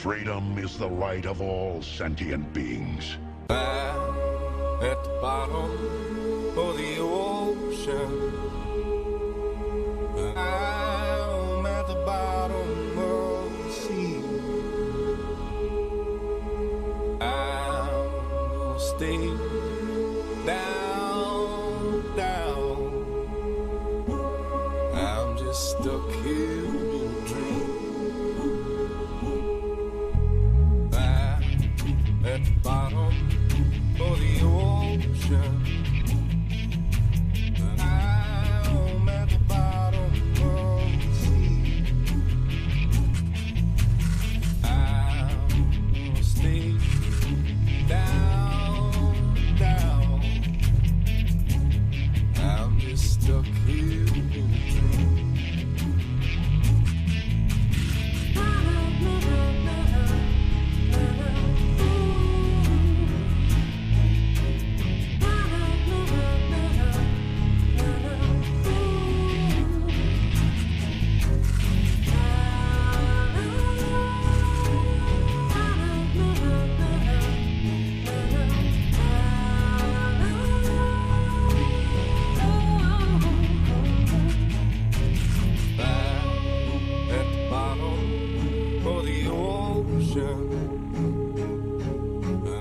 Freedom is the right of all sentient beings. At the bottom of the ocean, I'm at the bottom of the sea. I'm gonna stay down, down. I'm just stuck here in a dream. At the bottom of the ocean, I'm at the bottom of the sea. I'm gonna stay down, down. I'm just stuck here in a dream.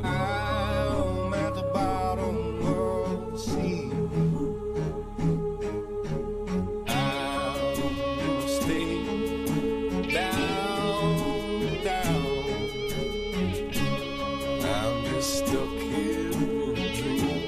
I'm at the bottom of the sea. I'm gonna stay down, down. I'm just stuck here in a dream.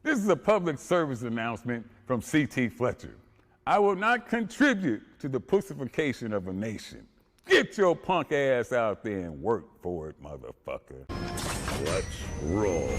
This is a public service announcement from C.T. Fletcher. I will not contribute to the pussification of a nation. Get your punk ass out there and work for it, motherfucker. Let's roll.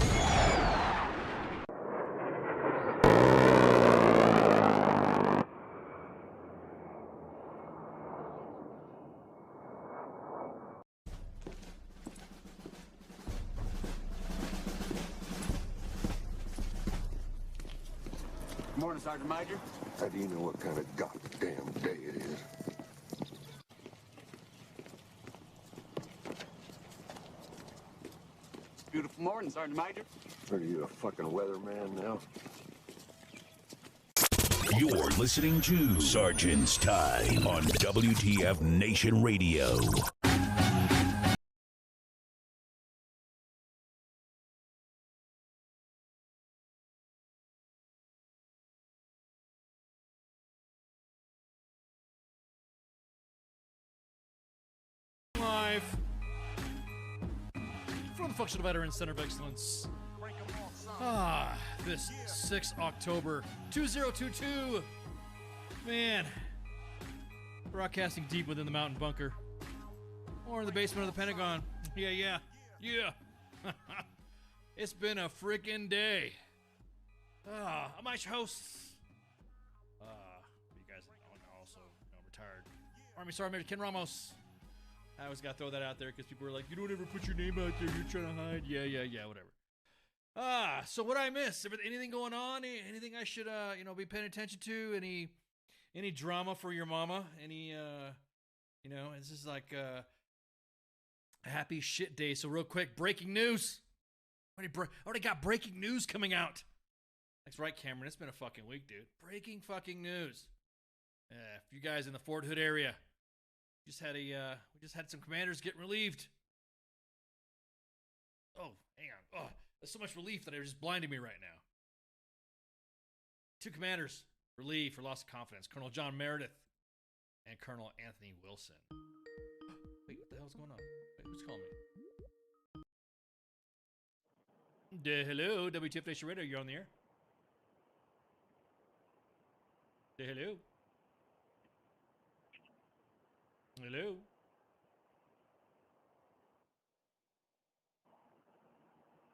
Morning, Sergeant Major. How do you know what kind of goddamn day it is? Beautiful morning, Sergeant Major. Are you a fucking weatherman now? You're listening to Sergeant's Time on WTF Nation Radio. Live from the Functional Veterans Center of Excellence. This 6 October 2022. Man, broadcasting deep within the mountain bunker or in the basement of the Pentagon. Yeah. It's been a freaking day. I'm your host. You guys know, also retired Army Sergeant Major Ken Ramos. I always got to throw that out there because people were like, you don't ever put your name out there. You're trying to hide. Yeah, whatever. So what I miss? Anything going on? Anything I should, be paying attention to? Any drama for your mama? It's just like, Happy shit day. So real quick, breaking news. Already got breaking news coming out. That's right, Cameron. It's been a fucking week, dude. Breaking fucking news. If you guys in the Fort Hood area, we just had some commanders get relieved. Oh, hang on. Oh, there's so much relief that it's just blinding me right now. 2 commanders relieved for loss of confidence. Colonel John Meredith and Colonel Anthony Wilson. Wait, what the hell's going on? Wait, who's calling me? Hello, WTF Nation Radio. You're on the air. Hello. Hello.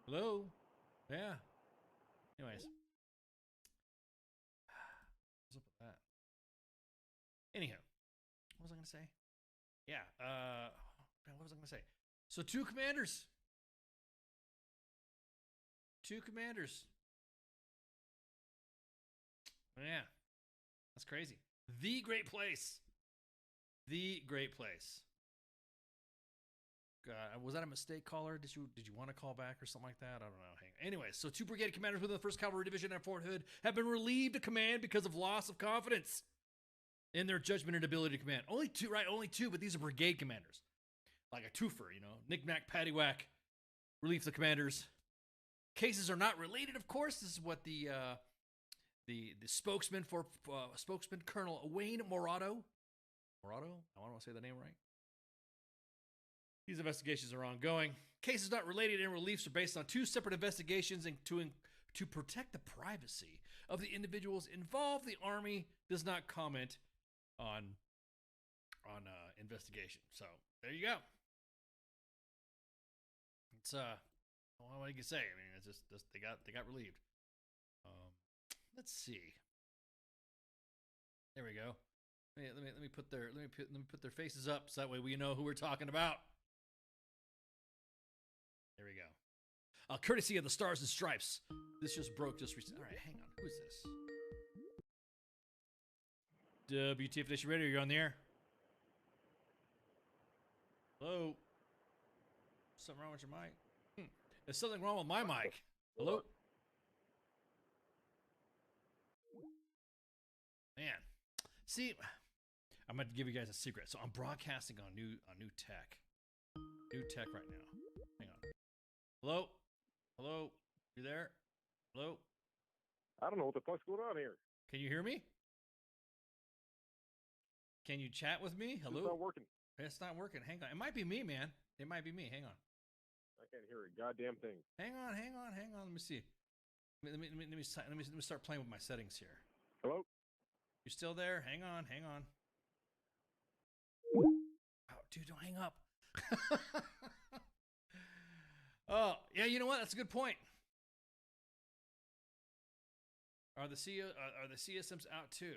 Hello. Yeah. Anyways. What's up with that? Anyhow. What was I going to say? Yeah. What was I going to say? So 2 commanders. 2 commanders. Yeah. That's crazy. The great place. The great place. God, was that a mistake, caller? Did you want to call back or something like that? I don't know. Anyway, so 2 brigade commanders within the 1st Cavalry Division at Fort Hood have been relieved of command because of loss of confidence in their judgment and ability to command. Only 2, right? Only 2, but these are brigade commanders. Like a twofer, you know. Knick-knack, paddywhack. Relief the commanders. Cases are not related, of course. This is what the spokesman for Colonel Wayne Morato. Morato? I want to say the name right. These investigations are ongoing. Cases not related and reliefs are based on 2 separate investigations and to protect the privacy of the individuals involved. The Army does not comment on investigation. So there you go. It's what do you say? I mean, it's just they got relieved. Let's see. There we go. Let me put their faces up so that way we know who we're talking about. There we go. Courtesy of the Stars and Stripes. This just broke just recently. All right, hang on. Who is this? WTF Nation Radio, you're on the air. Hello? Something wrong with your mic? There's something wrong with my mic. Hello? Man. See, I'm going to give you guys a secret. So I'm broadcasting on new tech. New tech right now. Hang on. Hello? Hello? You there? Hello? I don't know what the fuck's going on here. Can you hear me? Can you chat with me? Hello? It's not working. It's not working. Hang on. It might be me, man. It might be me. Hang on. I can't hear a goddamn thing. Hang on. Let me see. Let me start playing with my settings here. Hello? You still there? Hang on. Oh, dude, don't hang up. Oh, yeah, you know what? That's a good point. Are the CSMs out too?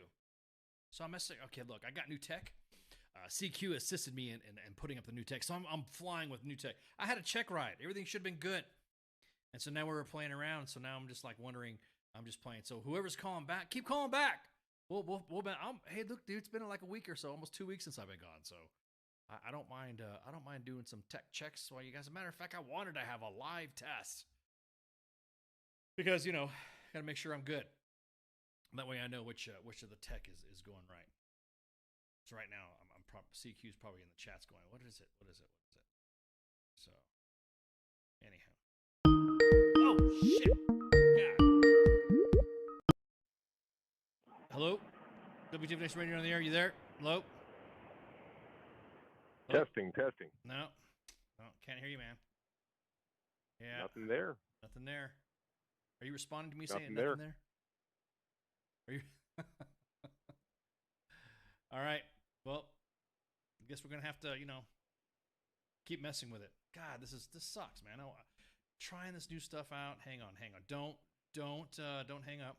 So I'm messing. Okay, look, I got new tech. CQ assisted me in putting up the new tech, so I'm flying with new tech. I had a check ride. Everything should have been good, and so now we're playing around. So now I'm just like wondering. I'm just playing. So whoever's calling back, keep calling back. Hey, look, dude, it's been like a week or so, almost 2 weeks since I've been gone. So I don't mind. I don't mind doing some tech checks while you guys. As a matter of fact, I wanted to have a live test because got to make sure I'm good. That way I know which of the tech is going right. So right now CQ's probably in the chats going, what is it? So anyhow. Oh shit. Yeah. Hello? WTF Nation Radio on the air, you there? Hello? Testing. No, can't hear you, man. Yeah. Nothing there. Nothing there. Are you responding to me saying nothing there? Are you? All right. Well, I guess we're gonna have to, keep messing with it. God, this sucks, man. I'm trying this new stuff out. Hang on. Don't hang up.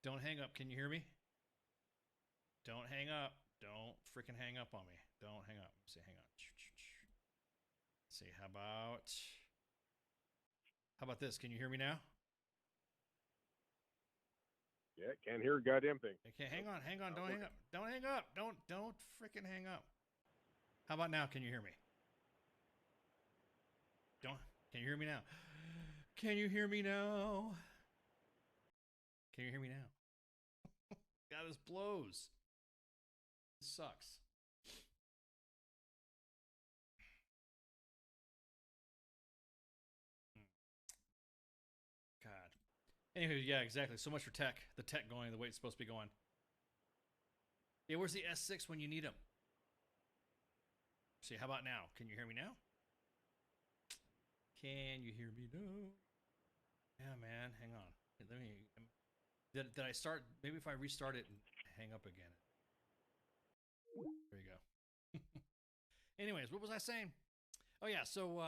Don't hang up. Can you hear me? Don't hang up. Don't freaking hang up on me. Don't hang up. Let's see, hang on. Let's see, how about this? Can you hear me now? Yeah, can't hear a goddamn thing. Okay, hang on. Don't hang up. Don't hang up. Don't freaking hang up. How about now? Can you hear me? Can you hear me now? Can you hear me now? Can you hear me now? God, this blows. This sucks. God. Anywho, yeah, exactly. So much for tech. The tech going the way it's supposed to be going. Yeah, where's the S6 when you need them? See, how about now? Can you hear me now? Can you hear me now? Yeah, man. Hang on. Let me. Did I start? Maybe if I restart it and hang up again. There you go. Anyways, what was I saying? Oh yeah, so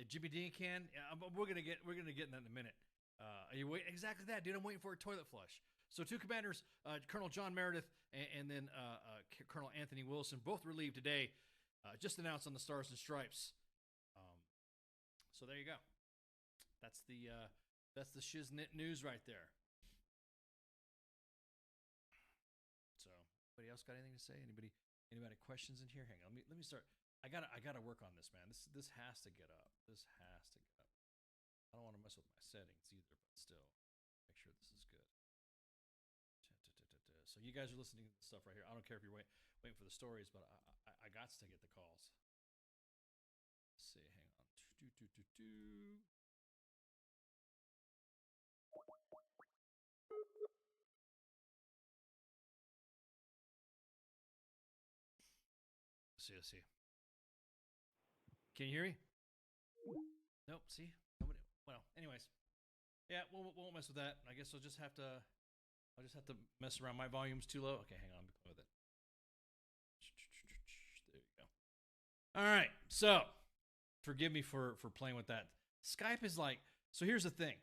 Jimmy Dean can. We're gonna get in that in a minute. Are you waiting? Exactly that, dude. I'm waiting for a toilet flush. So two commanders, Colonel John Meredith and then Colonel Anthony Wilson, both relieved today. Just announced on the Stars and Stripes. So there you go. That's the shiznit news right there. So, anybody else got anything to say? Anybody questions in here? Hang on. Let me start. I gotta work on this, man. This has to get up. This has to get up. I don't want to mess with my settings either, but still, make sure this is good. So you guys are listening to the stuff right here. I don't care if you're waiting for the stories, but I got to get the calls. Let's see. Hang on. Let's see. Can you hear me? Nope. See, nobody. Well, anyways, yeah, we won't mess with that. I guess I'll just have to mess around. My volume's too low. Okay, hang on. Let me play with it. There you go. All right. So, forgive me for playing with that. Skype is like. So here's the thing.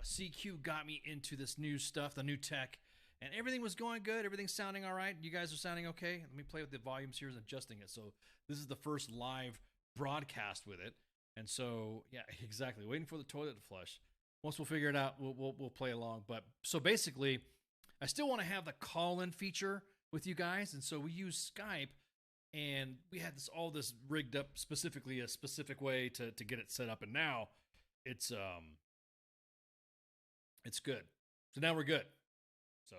CQ got me into this new stuff, the new tech, and everything was going good. Everything's sounding all right. You guys are sounding okay. Let me play with the volumes here and adjusting it. So this is the first live broadcast with it. And so, yeah, exactly. Waiting for the toilet to flush. Once we'll figure it out, we'll play along. But so basically, I still want to have the call-in feature with you guys. And so we use Skype, and we had all this rigged up specifically a specific way to get it set up. And now it's good. So now we're good. So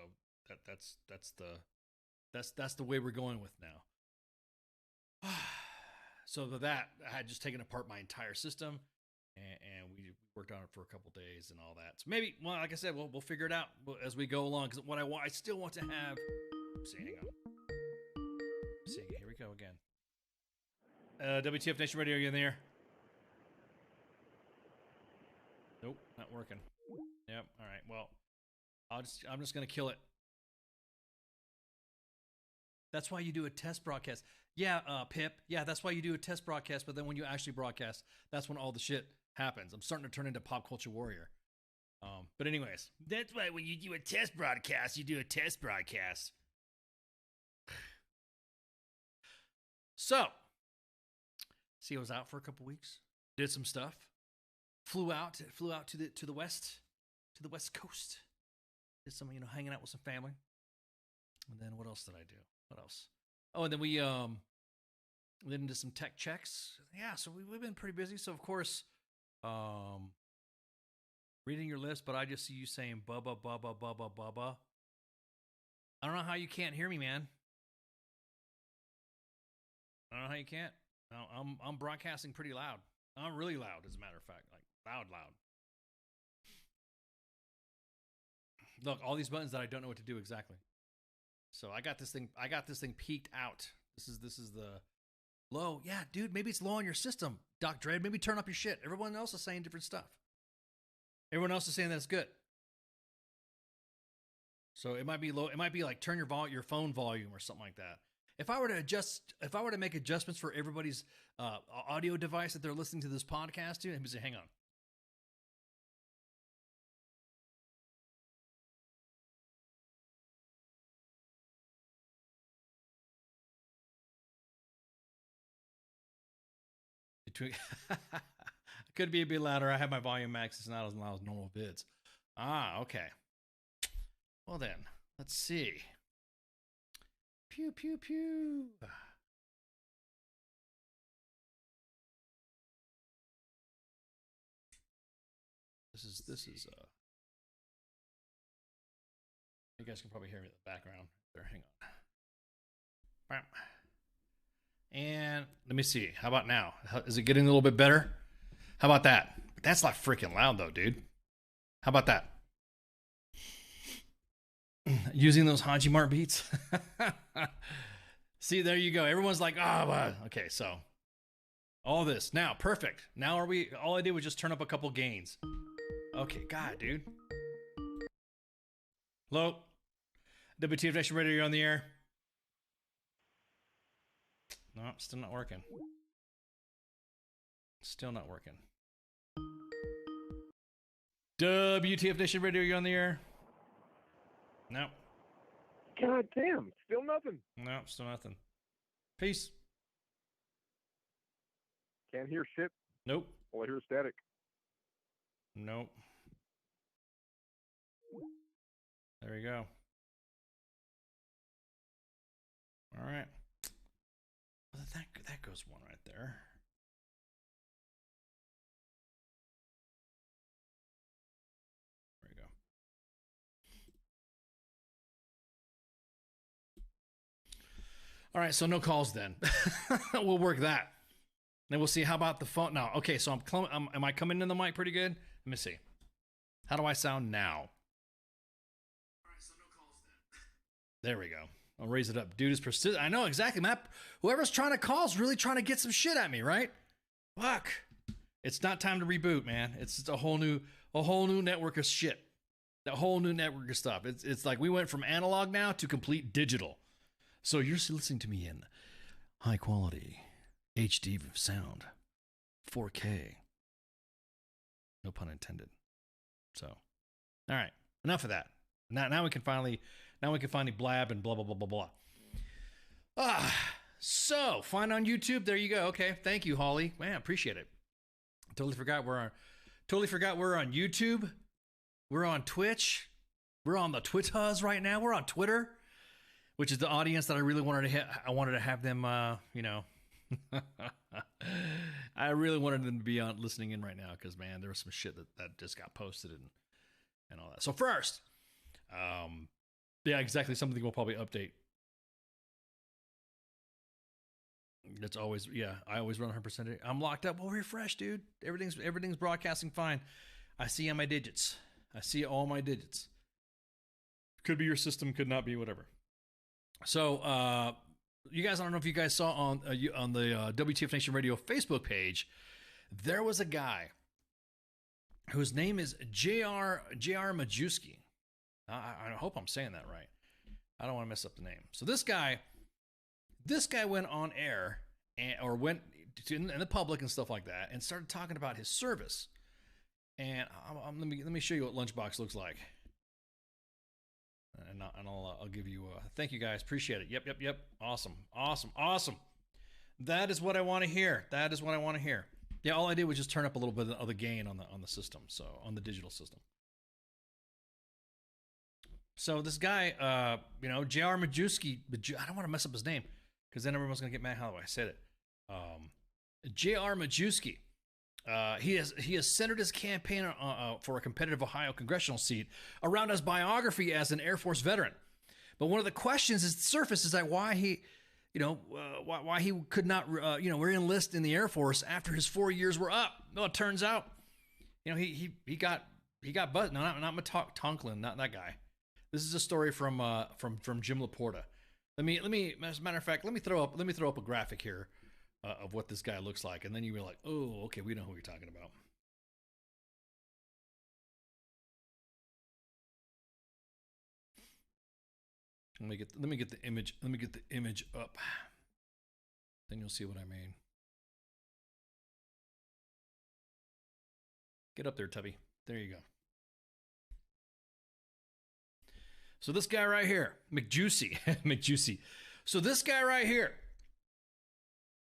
that's the way we're going with now. So that I had just taken apart my entire system, and we worked on it for a couple days and all that. So maybe, well, like I said, we'll figure it out as we go along. Because what I still want to have. See, hang on. See, here we go again. WTF Nation Radio, are you in there? Nope, not working. Yep. All right. Well, I'm just gonna kill it. That's why you do a test broadcast. Yeah, Pip. Yeah, that's why you do a test broadcast. But then when you actually broadcast, that's when all the shit happens. I'm starting to turn into Pop Culture Warrior. But anyways, that's why when you do a test broadcast, you do a test broadcast. So, see, I was out for a couple weeks. Did some stuff. Flew out to the west coast. Did some, hanging out with some family. And then what else did I do? What else? Oh, and then we did into some tech checks. Yeah, so we've been pretty busy. So of course, reading your list, but I just see you saying Bubba. I don't know how you can't hear me, man. I don't know how you can't. I'm broadcasting pretty loud. I'm really loud, as a matter of fact, like loud. Look, all these buttons that I don't know what to do exactly. So I got this thing peaked out. This is the low. Yeah, dude, maybe it's low on your system. Doc Dredd, maybe turn up your shit. Everyone else is saying different stuff. Everyone else is saying that it's good. So it might be low. It might be like turn your phone volume or something like that. If I were to make adjustments for everybody's audio device that they're listening to this podcast to, let me say, hang on. Could be a bit louder. I have my volume max. It's not as loud as normal vids. Okay. Well then, let's see. Pew, pew, pew. This is you guys can probably hear me in the background there. Hang on. And let me see. How about now? Is it getting a little bit better? How about that? That's like freaking loud though, dude. How about that? Using those Haji Mart beats. See, there you go. Everyone's like, oh, okay, so all this. Now, perfect. Now all I did was just turn up a couple gains. Okay, God, dude. Hello? WTF Nation Radio, you're on the air. No, still not working. Still not working. WTF Nation Radio, you're on the air. No. God damn, still nothing. No, still nothing. Peace. Can't hear shit. Nope. All I hear is static. Nope. There we go. All right. Well, that goes one right there. There we go. All right, so no calls then. We'll work that. Then we'll see. How about the phone now? Okay, so am I coming in the mic pretty good? Let me see. How do I sound now? All right, so no calls then. There we go. I'll raise it up. Dude is persistent. I know exactly, Matt. Whoever's trying to call is really trying to get some shit at me, right? Fuck. It's not time to reboot, man. It's just a whole new network of shit. A whole new network of stuff. It's like we went from analog now to complete digital. So you're listening to me in high quality HD sound, 4K. No pun intended. So, all right, enough of that. Now we can finally blab and blah blah blah blah blah. So find on YouTube. There you go. Okay, thank you, Holly. Man, appreciate it. Totally forgot we're on YouTube. We're on Twitch. We're on the Twitters right now. We're on Twitter, which is the audience that I really wanted to hit. I wanted to have them, I really wanted them to be on listening in right now because, man, there was some shit that just got posted and all that. So first, yeah, exactly. Something we'll probably update. It's always, yeah, I always run 100%. I'm locked up. Well, refresh, dude. Everything's broadcasting fine. I see on my digits. I see all my digits. Could be your system, could not be, whatever. So, you guys, I don't know if you guys saw on the WTF Nation Radio Facebook page, there was a guy whose name is JR Majewski. I hope I'm saying that right. I don't want to mess up the name. So this guy went on air or went in the public and stuff like that and started talking about his service. And let me show you what Lunchbox looks like. And I'll give you thank you guys, appreciate it. Yep. Awesome. That is what I want to hear. Yeah, all I did was just turn up a little bit of the gain on the system, so on the digital system. So this guy, JR Majewski, I don't want to mess up his name because then everyone's gonna get mad how I said it. JR Majewski. He has centered his campaign for a competitive Ohio congressional seat around his biography as an Air Force veteran. But one of the questions is surfaced is like why he could not re-enlist in the Air Force after his 4 years were up. Well, it turns out, he got buzzed. No, not Tonklin, not that guy. This is a story from Jim Laporta. Let me, as a matter of fact, let me throw up a graphic here. Of what this guy looks like, and then you were like, oh, okay, we know who you're talking about. Let me get the image up. Then you'll see what I mean. Get up there, Tubby. There you go. So this guy right here, McJuicy. So this guy right here,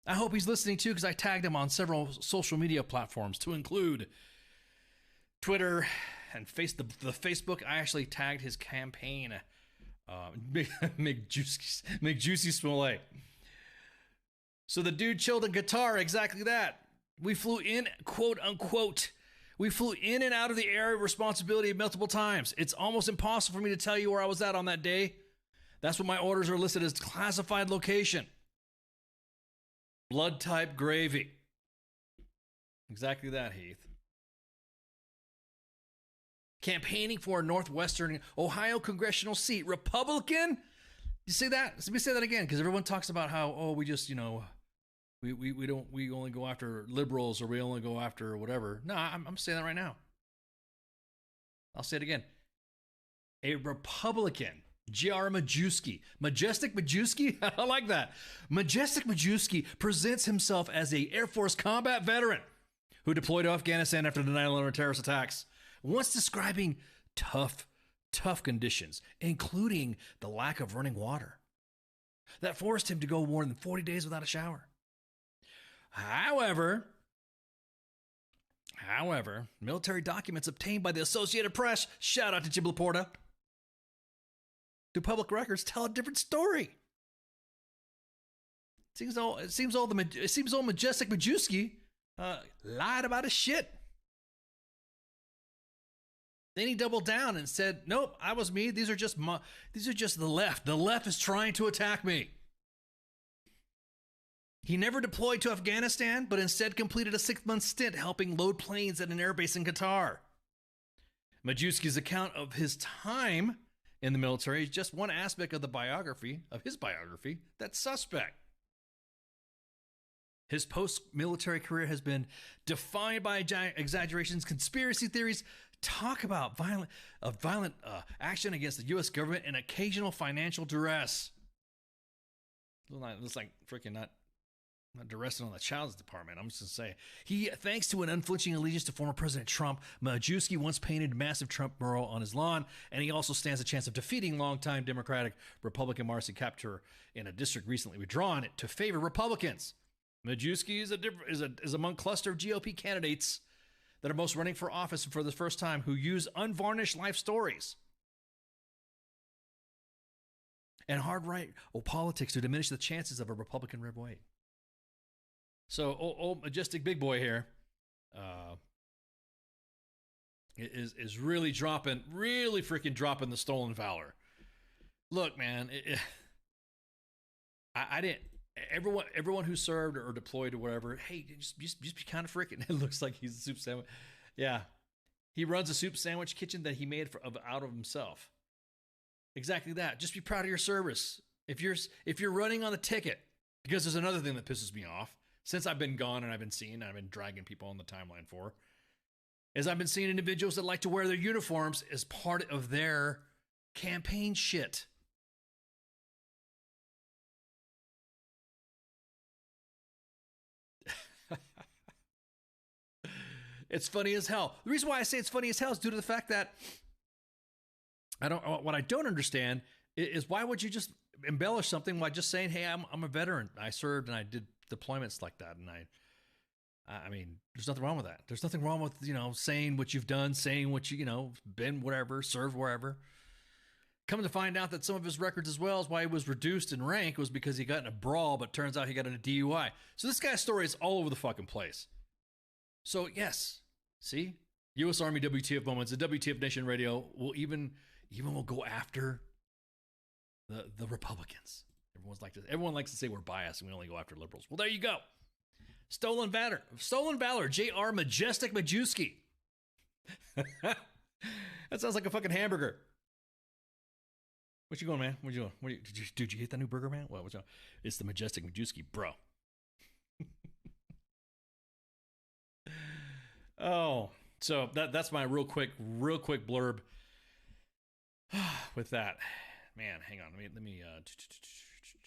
I hope he's listening too, because I tagged him on several social media platforms to include Twitter and the Facebook. I actually tagged his campaign, McJuicy Smollett. So the dude chilled a guitar, exactly that. We flew in, quote unquote. We flew in and out of the area of responsibility multiple times. It's almost impossible for me to tell you where I was at on that day. That's what my orders are listed as: classified location. Blood type gravy. Exactly that, Heath. Campaigning for a Northwestern Ohio congressional seat. Republican? You see that? Let me say that again, because everyone talks about how, we just, we only go after liberals, or we only go after whatever. No, I'm saying that right now. I'll say it again. A Republican, JR Majewski. Majestic Majewski? I like that. Majestic Majewski presents himself as a Air Force combat veteran who deployed to Afghanistan after the 9/11 terrorist attacks. Once describing tough conditions, including the lack of running water that forced him to go more than 40 days without a shower. However, military documents obtained by the Associated Press, shout out to Jim Laporta, to public records tell a different story. It seems all Majestic Majewski lied about his shit. Then he doubled down and said, "Nope, I was me. These are just the left. The left is trying to attack me." He never deployed to Afghanistan, but instead completed a 6-month stint helping load planes at an airbase in Qatar. Majewski's account of his time in the military is just one aspect of his biography that's suspect. His post-military career has been defined by exaggerations, conspiracy theories, talk about violent action against the U.S. government, and occasional financial duress. Looks like freaking not duressing on the child's department. I'm just going to say. Thanks to an unflinching allegiance to former President Trump, Majewski once painted massive Trump mural on his lawn, and he also stands a chance of defeating longtime Democratic Republican Marcy Kaptur in a district recently withdrawn to favor Republicans. Majewski is among cluster of GOP candidates that are most running for office for the first time who use unvarnished life stories and hard right politics to diminish the chances of a Republican red wave. So, old Majestic Big Boy here is really freaking dropping the stolen valor. Look, man, I didn't. Everyone who served or deployed or whatever, hey, just be kind of freaking. It looks like he's a soup sandwich. Yeah, he runs a soup sandwich kitchen that he made out of himself. Exactly that. Just be proud of your service. If you're running on a ticket, because there's another thing that pisses me off since I've been gone and I've been dragging people on the timeline for, is I've been seeing individuals that like to wear their uniforms as part of their campaign shit. It's funny as hell. The reason why I say it's funny as hell is due to the fact that what I don't understand is why would you just embellish something by just saying, "Hey, I'm a veteran. I served and I did deployments like that." And I mean, there's nothing wrong with that. There's nothing wrong with, saying what you've done, saying what you, been whatever, served wherever. Coming to find out that some of his records as well as why he was reduced in rank was because he got in a brawl, but turns out he got in a DUI. So this guy's story is all over the fucking place. So yes, see, U.S. Army WTF moments. The WTF Nation Radio will even will go after the Republicans. Everyone likes to say we're biased and we only go after liberals. Well, there you go. Stolen valor. JR Majestic Majewski. That sounds like a fucking hamburger. What you going, man? What you doing? Did you get that new burger, man? What's up? It's the Majestic Majewski, bro. Oh, so that's my real quick blurb with that. Man, hang on. Let me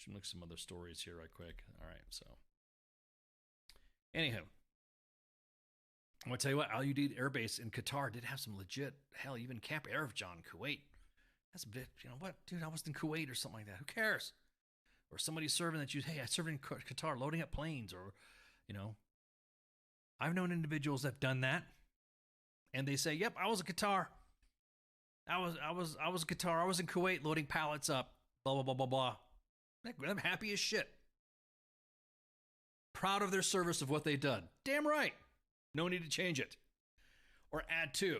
look at some other stories here right quick. All right, so anywho, I'm gonna tell you what, Al Udeid Air Base in Qatar did have some legit, hell, even Camp Arifjan, Kuwait. That's a bit, what, dude, I was in Kuwait or something like that. Who cares? Or somebody serving that hey, I served in Qatar, loading up planes, or, I've known individuals that have done that, and they say, "Yep, I was in Qatar. I was in Qatar. I was in Kuwait loading pallets up. Blah blah blah blah blah." I'm happy as shit. Proud of their service of what they've done. Damn right. No need to change it. or add to.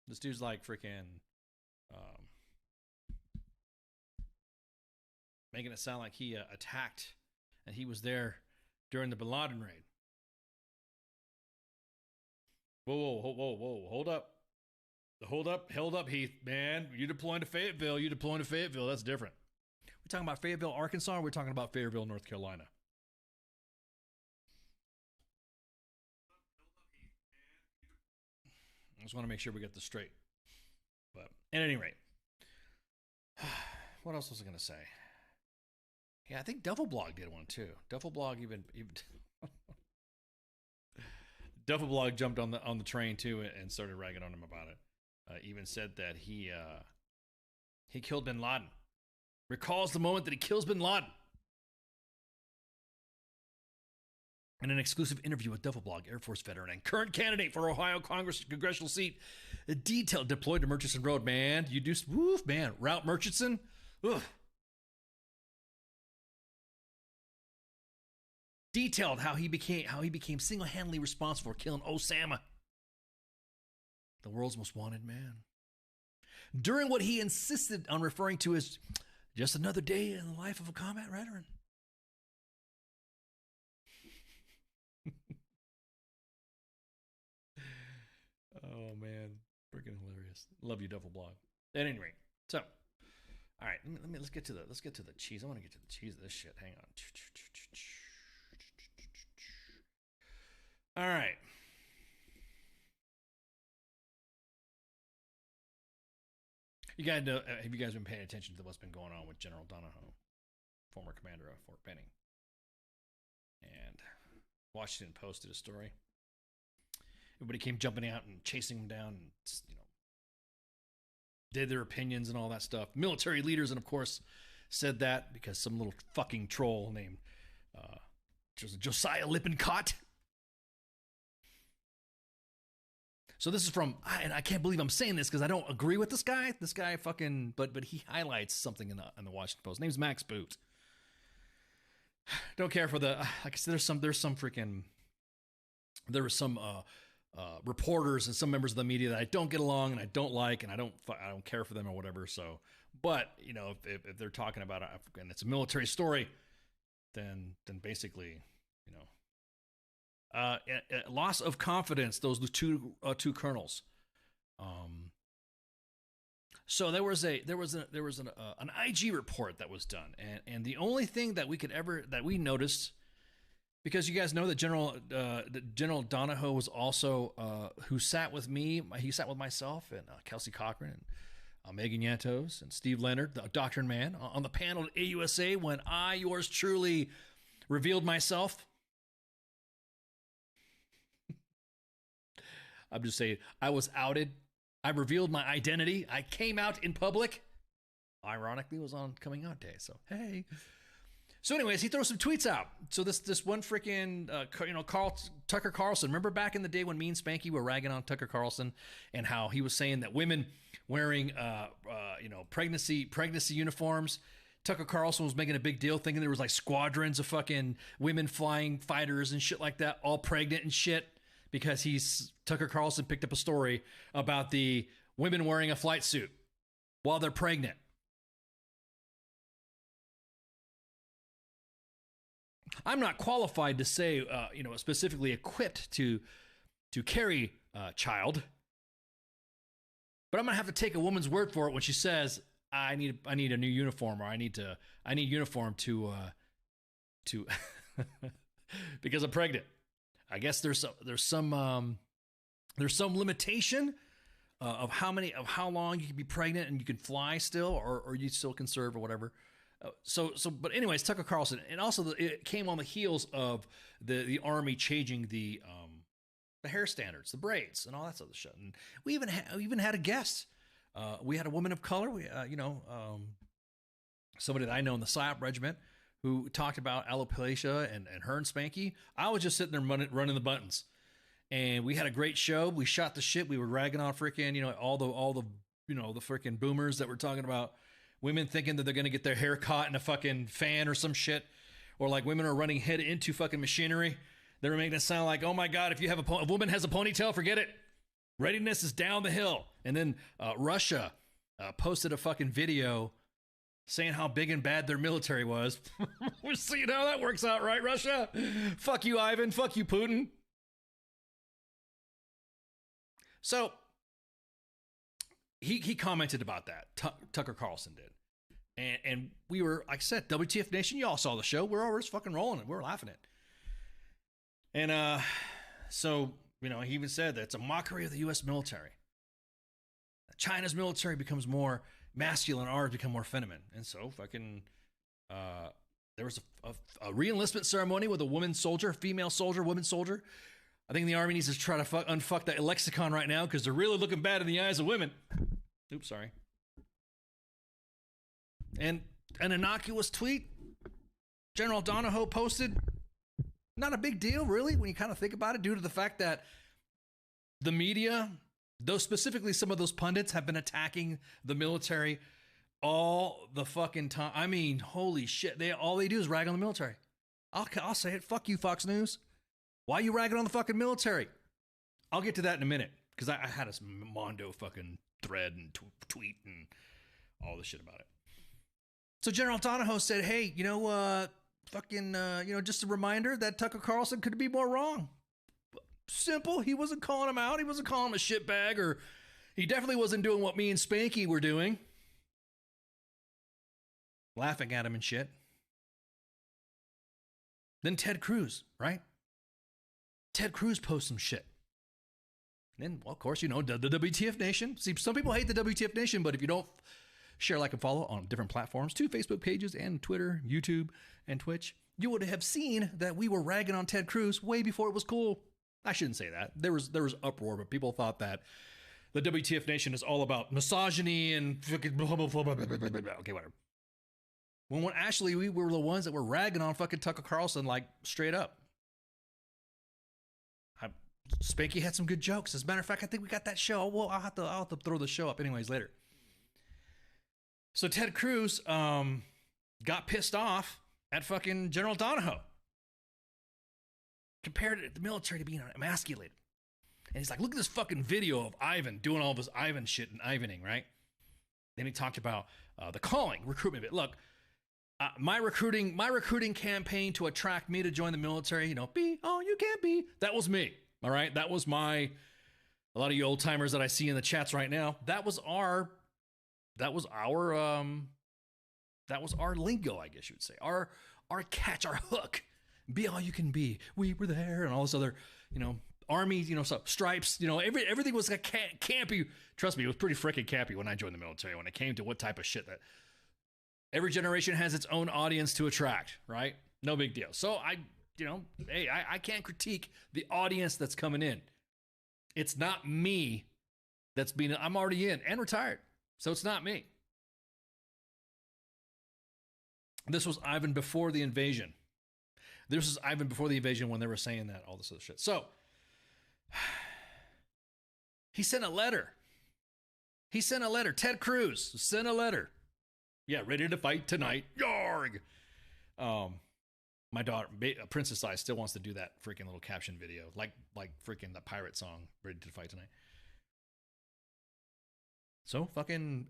This dude's like freaking making it sound like he attacked and he was there during the Bin Laden raid. Whoa, hold up, Heath, man. You deploying to Fayetteville, that's different. We're talking about Fayetteville, Arkansas, or we're talking about Fayetteville, North Carolina. I just want to make sure we get this straight. But at any rate, what else was I going to say? Yeah, I think Duffelblog did one too. Duffelblog even Duffelblog jumped on the train too and started ragging on him about it. Even said that he killed Bin Laden. Recalls the moment that he kills Bin Laden. In an exclusive interview with Duffelblog, Air Force veteran and current candidate for Ohio Congress congressional seat, a detailed deployed to Murchison Road, man. You do, woof, man. Route Murchison. Ugh. Detailed how he became single-handedly responsible for killing Osama, the world's most wanted man. During what he insisted on referring to as just another day in the life of a combat veteran. Oh man, freaking hilarious! Love you, Duffelblog. At any rate, so all right, let's get to the cheese. I want to get to the cheese of this shit. Hang on. All right. You guys know, have you guys been paying attention to what's been going on with General Donahoe, former commander of Fort Benning? And Washington Post did a story. Everybody came jumping out and chasing him down and, did their opinions and all that stuff. Military leaders, and of course, said that because some little fucking troll named Josiah Lippincott. So this is from, and I can't believe I'm saying this because I don't agree with this guy. This guy fucking, but he highlights something in the Washington Post. His name's Max Boot. Don't care for the, like I said, there were some reporters and some members of the media that I don't get along and I don't like, and I don't care for them or whatever. So, but you know, if they're talking about it and it's a military story, then basically, you know. Loss of confidence. Those two colonels. So there was an IG report that was done, and the only thing that we noticed, because you guys know that General Donahoe was also who sat with me. He sat with myself and Kelsey Cochran and Megan Yantos and Steve Leonard, the Doctrine Man, on the panel at AUSA when I, yours truly, revealed myself. I'm just saying, I was outed. I revealed my identity. I came out in public. Ironically, it was on coming out day. So, hey. So anyways, he throws some tweets out. So this one freaking, Tucker Carlson. Remember back in the day when me and Spanky were ragging on Tucker Carlson and how he was saying that women wearing, pregnancy uniforms. Tucker Carlson was making a big deal, thinking there was like squadrons of fucking women flying fighters and shit like that, all pregnant and shit. Because Tucker Carlson picked up a story about the women wearing a flight suit while they're pregnant. I'm not qualified to say, specifically equipped to carry a child, but I'm gonna have to take a woman's word for it when she says, "I need a new uniform," or I need uniform to because I'm pregnant. I guess there's some limitation of how long you can be pregnant and you can fly still, or you still can serve or whatever. But anyways, Tucker Carlson, and also it came on the heels of the Army changing the hair standards, the braids, and all that sort of shit. And we even had a guest. We had a woman of color. Somebody that I know in the PSYOP regiment, who talked about alopecia and her and Spanky. I was just sitting there running the buttons. And we had a great show. We shot the shit. We were ragging on freaking, all the freaking boomers that were talking about women thinking that they're going to get their hair caught in a fucking fan or some shit. Or like women are running head into fucking machinery. They were making it sound like, oh my God, if you have a woman has a ponytail, forget it. Readiness is down the hill. And then Russia posted a fucking video saying how big and bad their military was. We're seeing how that works out, right, Russia? Fuck you, Ivan. Fuck you, Putin. So he commented about that. Tucker Carlson did. And we were, like I said, WTF Nation, y'all saw the show. We're just fucking rolling it. We're laughing it. And so, you know, he even said that it's a mockery of the U.S. military. China's military becomes more masculine, ours become more feminine. And so fucking, there was a re-enlistment ceremony with a woman soldier, female soldier, woman soldier. I think the Army needs to try to unfuck that lexicon right now because they're really looking bad in the eyes of women. Oops, sorry. And an innocuous tweet General Donahoe posted. Not a big deal, really, when you kind of think about it, due to the fact that the media, though specifically some of those pundits, have been attacking the military all the fucking time. I mean, holy shit. All they do is rag on the military. I'll say it. Fuck you, Fox News. Why are you ragging on the fucking military? I'll get to that in a minute, because I had a Mondo fucking thread and tweet and all this shit about it. So General Donahoe said, hey, you know, just a reminder that Tucker Carlson could be more wrong. Simple. He wasn't calling him out. He wasn't calling him a shitbag, or he definitely wasn't doing what me and Spanky were doing. Laughing at him and shit. Then Ted Cruz, right? Ted Cruz posts some shit. And then, well, of course, you know, the WTF Nation. See, some people hate the WTF Nation, but if you don't share, like, and follow on different platforms, 2 Facebook pages and Twitter, YouTube, and Twitch, you would have seen that we were ragging on Ted Cruz way before it was cool. I shouldn't say that. There was uproar, but people thought that the WTF Nation is all about misogyny and fucking blah, blah, blah, blah, blah, blah, blah, blah. Okay, whatever. When actually we were the ones that were ragging on fucking Tucker Carlson, like, straight up. Spanky had some good jokes. As a matter of fact, I think we got that show. Well, I'll have to throw the show up anyways later. So Ted Cruz got pissed off at fucking General Donahoe. Compared the military to being emasculated. And he's like, look at this fucking video of Ivan doing all this Ivan shit and Ivaning, right? Then he talked about the calling, recruitment bit. Look, my recruiting campaign to attract me to join the military, you know, be all you can be. That was me. All right. That was a lot of you old timers that I see in the chats right now. That was our lingo, I guess you would say. Our catch, our hook. Be all you can be. We were there, and all this other, you know, Army, you know, stripes, you know, everything was like campy. Trust me, it was pretty freaking campy when I joined the military, when it came to what type of shit that every generation has its own audience to attract, right? No big deal. So I can't critique the audience that's coming in. It's not me I'm already in and retired. So it's not me. This was Ivan before the invasion. This was Ivan before the invasion when they were saying that, all this other shit. So, he sent a letter. Ted Cruz sent a letter. Yeah, ready to fight tonight. Yarg! My daughter, Princess I, still wants to do that freaking little caption video. Like freaking the pirate song, ready to fight tonight. So, fucking...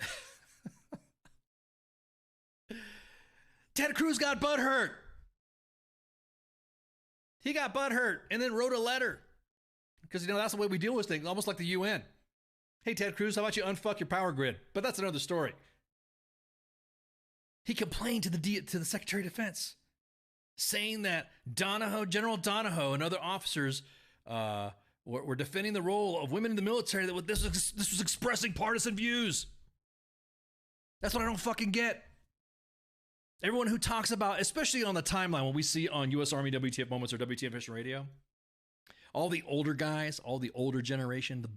Ted Cruz got butthurt. He got butthurt and then wrote a letter. Because, you know, that's the way we deal with things, almost like the UN. Hey, Ted Cruz, how about you unfuck your power grid? But that's another story. He complained to the Secretary of Defense, saying that General Donahoe and other officers were defending the role of women in the military, that this was expressing partisan views. That's what I don't fucking get. Everyone who talks about, especially on the timeline when we see on U.S. Army WTF Moments or WTF Mission Radio, all the older guys, all the older generation, the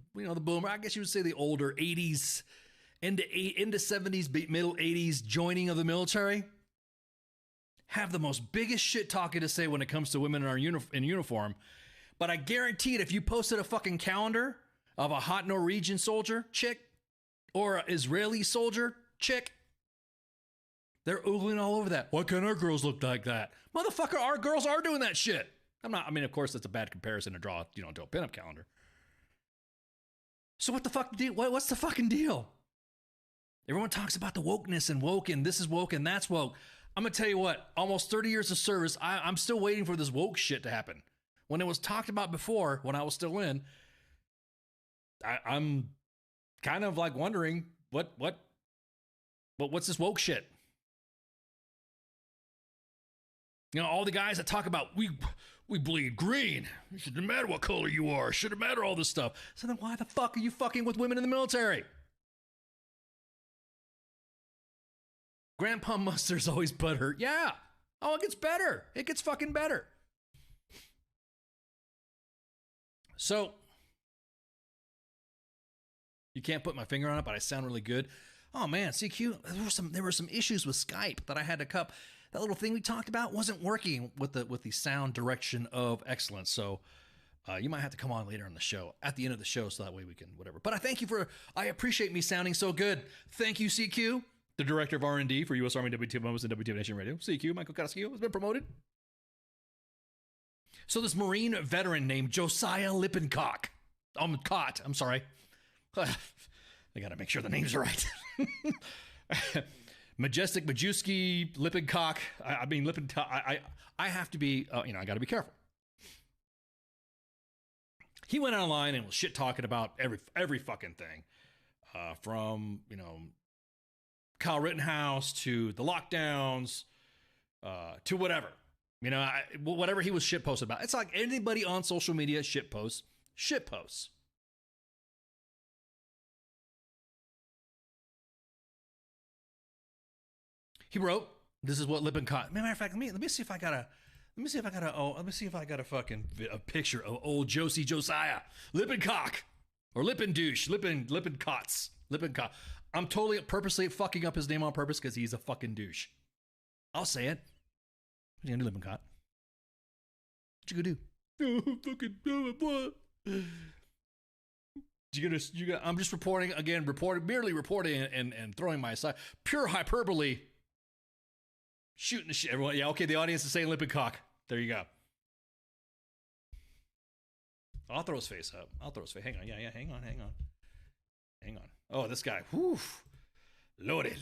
boomer, I guess you would say the older 80s, into 70s, middle 80s joining of the military, have the most biggest shit talking to say when it comes to women in uniform. But I guarantee it, if you posted a fucking calendar of a hot Norwegian soldier, chick, or an Israeli soldier, chick, they're oogling all over that. Why can't our girls look like that? Motherfucker, our girls are doing that shit. I mean, of course, that's a bad comparison to draw, to a pinup calendar. So what the fuck deal? What's the fucking deal? Everyone talks about the wokeness and woke and this is woke and that's woke. I'm going to tell you what, almost 30 years of service, I'm still waiting for this woke shit to happen. When it was talked about before, when I was still in, I'm kind of like wondering what's this woke shit? All the guys that talk about we bleed green. It shouldn't matter what color you are. It shouldn't matter all this stuff. So then why the fuck are you fucking with women in the military? Grandpa Mustard's always butthurt. Yeah. Oh, it gets better. It gets fucking better. So, you can't put my finger on it, but I sound really good. Oh man, CQ, there were some issues with Skype that I had to cup. That little thing we talked about wasn't working with the sound direction of excellence. So you might have to come on later in the show, at the end of the show, so that way we can whatever. But I appreciate me sounding so good. Thank you, CQ, the director of R&D for U.S. Army WTF Moments and WTF Nation Radio. CQ, Michael Koskio, has been promoted. So this Marine veteran named Josiah Lippencock. I'm sorry. I got to make sure the names are right. Majewski, Lippencock. I have to be, I got to be careful. He went online and was shit talking about every fucking thing, from Kyle Rittenhouse to the lockdowns, to whatever. Whatever he was shit posted about. It's like anybody on social media shit posts. He wrote, "This is what Lippencock." Matter of fact, let me see if I got a fucking a picture of old Josiah Lippencock or Lippendouche, Lippencott. I'm totally purposely fucking up his name on purpose because he's a fucking douche. I'll say it. What you gonna do, Lippencott? What you gonna do? Oh, fucking what? I'm just reporting again, merely reporting and throwing my side. Pure hyperbole. Shooting the shit. Everyone, yeah, okay, the audience is saying Lippencock. There you go. I'll throw his face up. Hang on, yeah, hang on. Oh, this guy. Whew. Loaded.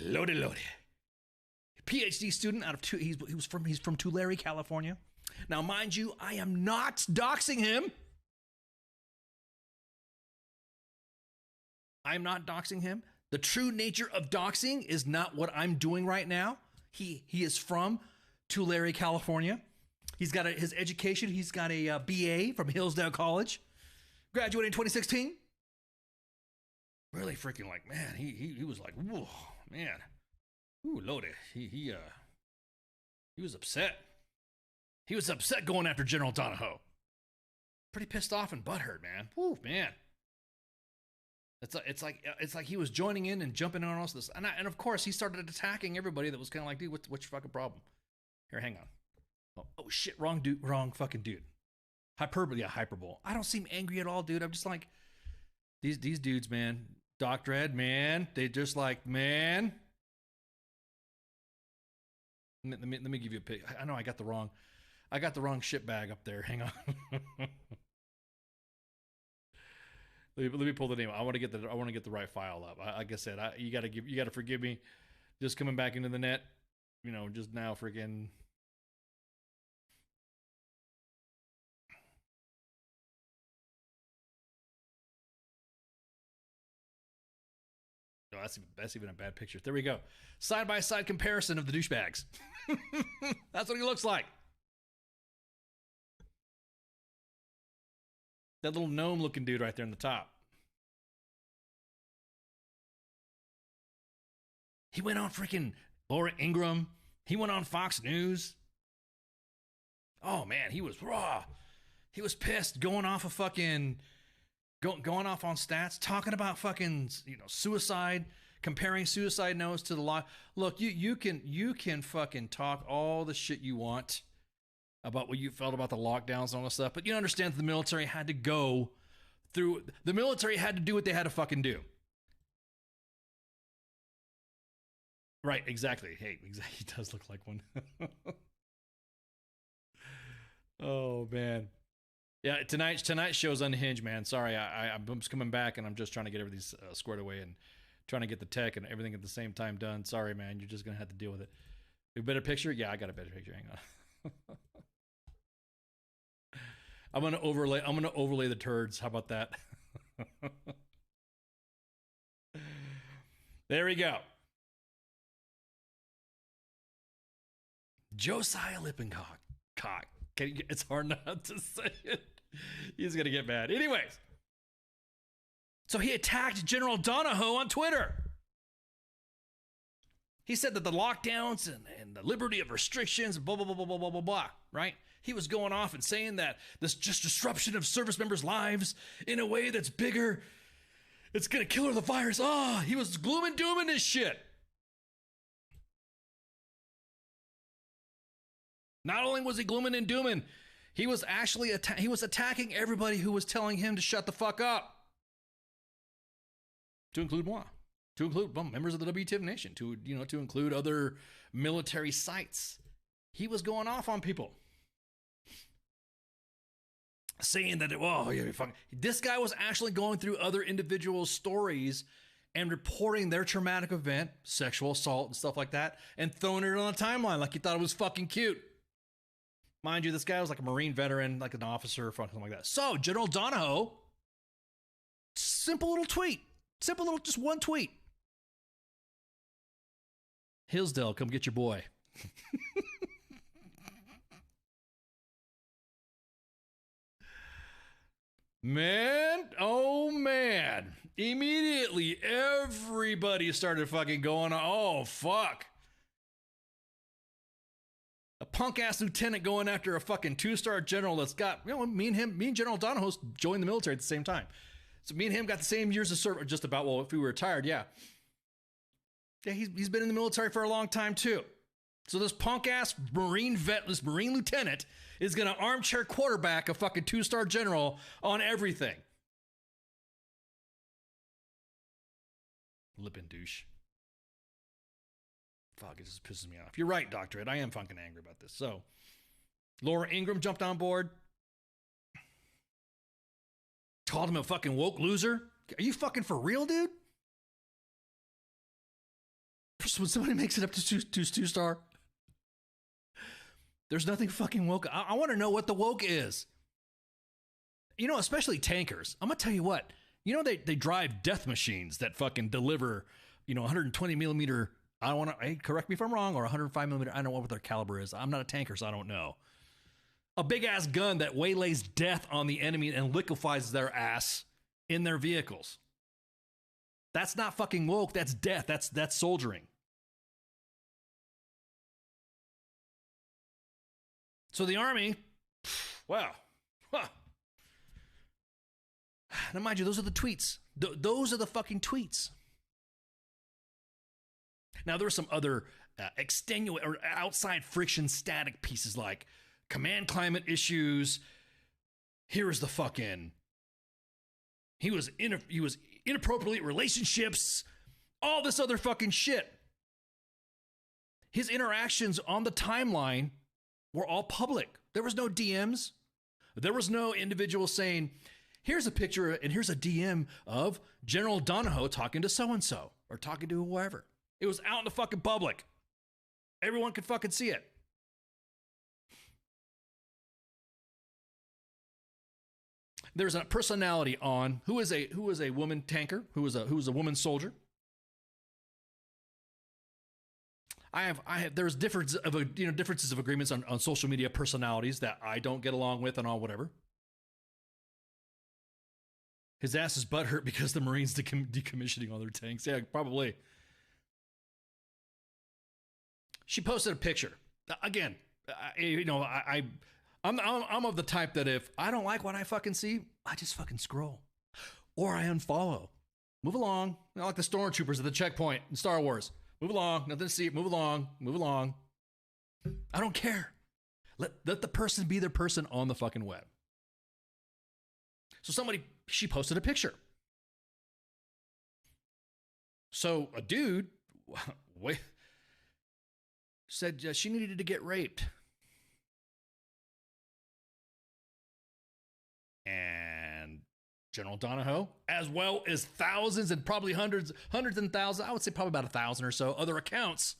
PhD student out of he's from Tulare, California. Now, mind you, I am not doxing him. I'm not doxing him. The true nature of doxing is not what I'm doing right now. He is from Tulare, California. He's got his education. He's got a BA from Hillsdale College. Graduated in 2016. Really freaking man, he was like, whoa, man. Ooh, loaded. He was upset. He was upset going after General Donahoe. Pretty pissed off and butthurt, man. Woo, man. It's like he was joining in and jumping on us. And of course he started attacking everybody that was kind of like, dude, what's your fucking problem? Here, hang on. Oh shit, wrong fucking dude. Hyperbole. I don't seem angry at all, dude. I'm just like, these dudes, man. Doc Dredd, man. They just like, man. Let me give you a pic. I know I got the wrong shit bag up there. Hang on. Let me pull the name. I want to get the right file up. Like I said, you got to forgive me, just coming back into the net, just now freaking. Oh, that's even a bad picture. There we go. Side by side comparison of the douchebags. That's what he looks like. That little gnome looking dude right there in the top. He went on freaking Laura Ingraham. He went on Fox News. Oh man, he was raw. He was pissed, going off of fucking, going off on stats, talking about fucking, suicide, comparing suicide notes to the law. Look, you can fucking talk all the shit you want about what you felt about the lockdowns and all this stuff, but you understand that the military had to go through. The military had to do what they had to fucking do. Right, exactly. Hey, exactly. He does look like one. Oh man. Yeah, tonight's show's unhinged, man. Sorry, I'm just coming back and I'm just trying to get everything squared away and trying to get the tech and everything at the same time done. Sorry, man. You're just gonna have to deal with it. A better picture? Yeah, I got a better picture. Hang on. I'm gonna overlay the turds. How about that? There we go. Josiah Lippencock. It's hard not to say it. He's gonna get mad. Anyways. So he attacked General Donahoe on Twitter. He said that the lockdowns and the liberty of restrictions, blah, blah, blah, blah, blah, blah, blah, blah, right? He was going off and saying that this just disruption of service members' lives in a way that's bigger, it's going to kill the virus. He was gloom and dooming this shit. Not only was he glooming and dooming, he was actually he was attacking everybody who was telling him to shut the fuck up. To include moi. To include members of the WTF Nation, to include other military sites. He was going off on people. Saying that, this guy was actually going through other individuals' stories and reporting their traumatic event, sexual assault and stuff like that, and throwing it on the timeline like he thought it was fucking cute. Mind you, this guy was like a Marine veteran, like an officer or something like that. So, General Donahoe, simple little tweet. Just one tweet. Hillsdale, come get your boy. Man, oh man. Immediately, everybody started fucking going, oh, fuck. A punk-ass lieutenant going after a fucking 2-star general that's got, me and General Donahoe joined the military at the same time. So me and him got the same years of service, just about, if we were retired, yeah. Yeah, he's been in the military for a long time, too. So this punk-ass Marine lieutenant is going to armchair quarterback a fucking 2-star general on everything. Lippin douche. Fuck, it just pisses me off. You're right, Dr. Ed. I am fucking angry about this. So, Laura Ingraham jumped on board. Called him a fucking woke loser. Are you fucking for real, dude? When somebody makes it up to 2-star, there's nothing fucking woke. I want to know what the woke is. Especially tankers. I'm going to tell you what. They drive death machines that fucking deliver, 120 millimeter. I don't want to, correct me if I'm wrong, or 105 millimeter. I don't know what their caliber is. I'm not a tanker, so I don't know. A big ass gun that waylays death on the enemy and liquefies their ass in their vehicles. That's not fucking woke. That's death. That's soldiering. So the Army, wow. Huh. Now, mind you, those are the tweets. Those are the fucking tweets. Now, there are some other extenuate or outside friction static pieces like command climate issues. Here is the fucking. He was inappropriate relationships. All this other fucking shit. His interactions on the timeline were all public. There was no DMs. There was no individual saying, here's a picture and here's a DM of General Donahoe talking to so-and-so or talking to whoever. It was out in the fucking public. Everyone could fucking see it. There's a personality on who is a woman tanker, who is a woman soldier. There's differences of agreements on social media personalities that I don't get along with and all whatever. His ass is butthurt because the Marines decommissioning all their tanks. Yeah, probably. She posted a picture. Again, I'm of the type that if I don't like what I fucking see, I just fucking scroll. Or I unfollow. Move along. Like the stormtroopers at the checkpoint in Star Wars. Move along. Nothing to see. Move along. Move along. I don't care. Let the person be their person on the fucking web. So she posted a picture. So a dude said she needed to get raped. And General Donahoe, as well as thousands and probably hundreds and thousands, I would say probably about 1,000 or so other accounts,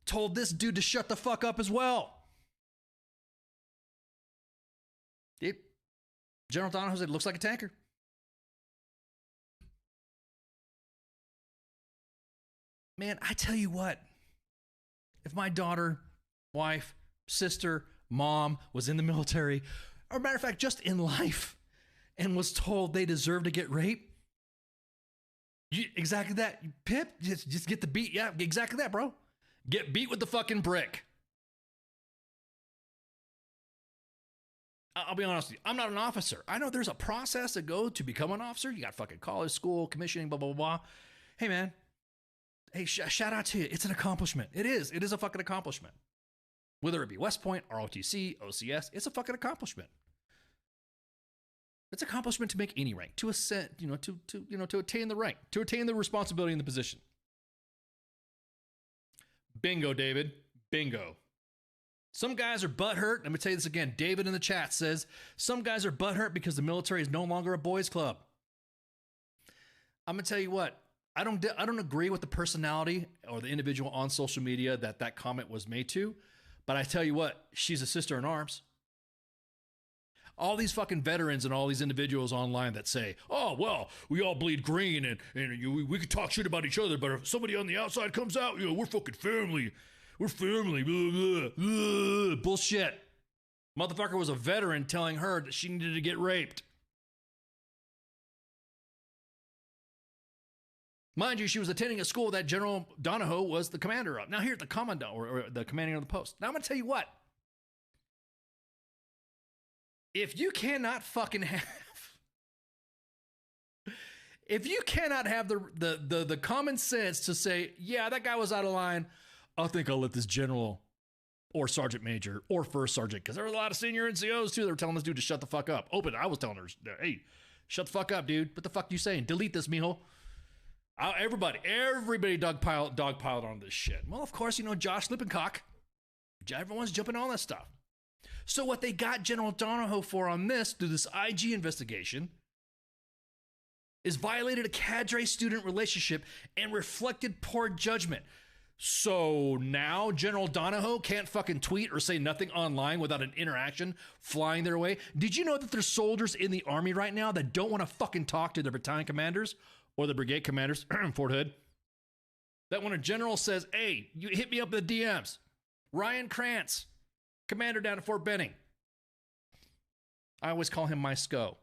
told this dude to shut the fuck up as well. General Donahoe said, looks like a tanker. Man, I tell you what, if my daughter, wife, sister, mom was in the military, or matter of fact, just in life, and was told they deserve to get raped, exactly that. Pip, just get the beat. Yeah, exactly that, bro. Get beat with the fucking brick. I'll be honest with you. I'm not an officer. I know there's a process to go to become an officer. You got fucking college, school, commissioning, blah, blah, blah, blah. Hey, man. Hey, shout out to you. It's an accomplishment. It is. It is a fucking accomplishment. Whether it be West Point, ROTC, OCS, it's a fucking accomplishment. It's an accomplishment to make any rank, to ascend, to attain the rank, to attain the responsibility in the position. Bingo, David. Bingo. Some guys are butthurt. Let me tell you this again. David in the chat says, some guys are butthurt because the military is no longer a boys' club. I'm going to tell you what. I don't agree with the personality or the individual on social media that comment was made to, but I tell you what, she's a sister in arms. All these fucking veterans and all these individuals online that say, oh, well, we all bleed green and we could talk shit about each other, but if somebody on the outside comes out, we're fucking family. We're family. Blah, blah, blah. Bullshit. Motherfucker was a veteran telling her that she needed to get raped. Mind you, she was attending a school that General Donahoe was the commander of. Now, here's the commandant or the commanding of the post. Now, I'm going to tell you what. If you cannot fucking have, if you cannot have the common sense to say, yeah, that guy was out of line, I think I'll let this general or sergeant major or first sergeant, because there were a lot of senior NCOs too that were telling this dude to shut the fuck up. I was telling her, hey, shut the fuck up, dude. What the fuck you saying? Delete this, mijo. Everybody dogpiled on this shit. Well, of course, Josh Lippencock. Everyone's jumping on that stuff. So what they got General Donahoe for on this, through this IG investigation, is violated a cadre-student relationship and reflected poor judgment. So now General Donahoe can't fucking tweet or say nothing online without an interaction flying their way. Did you know that there's soldiers in the Army right now that don't want to fucking talk to their battalion commanders or the brigade commanders, Fort Hood? That when a general says, hey, you hit me up in the DMs. Ryan Krantz, commander down at Fort Benning. I always call him my SCO.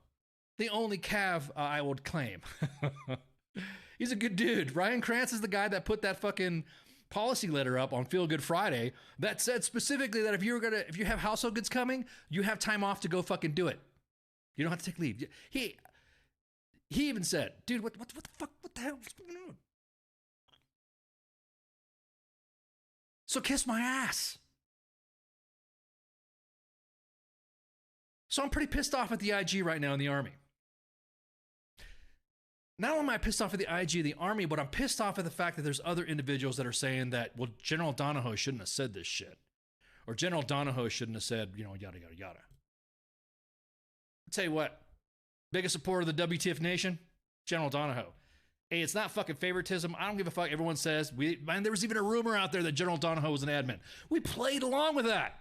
The only Cav I would claim. He's a good dude. Ryan Krantz is the guy that put that fucking policy letter up on Feel Good Friday that said specifically that if you have household goods coming, you have time off to go fucking do it. You don't have to take leave. He even said, dude, what the fuck? What the hell is going on? So kiss my ass. So I'm pretty pissed off at the IG right now in the Army. Not only am I pissed off at the IG of the Army, but I'm pissed off at the fact that there's other individuals that are saying that, well, General Donahoe shouldn't have said this shit. Or General Donahoe shouldn't have said, yada, yada, yada. I'll tell you what, biggest supporter of the WTF Nation, General Donahoe. Hey, it's not fucking favoritism. I don't give a fuck. Everyone says, there was even a rumor out there that General Donahoe was an admin. We played along with that.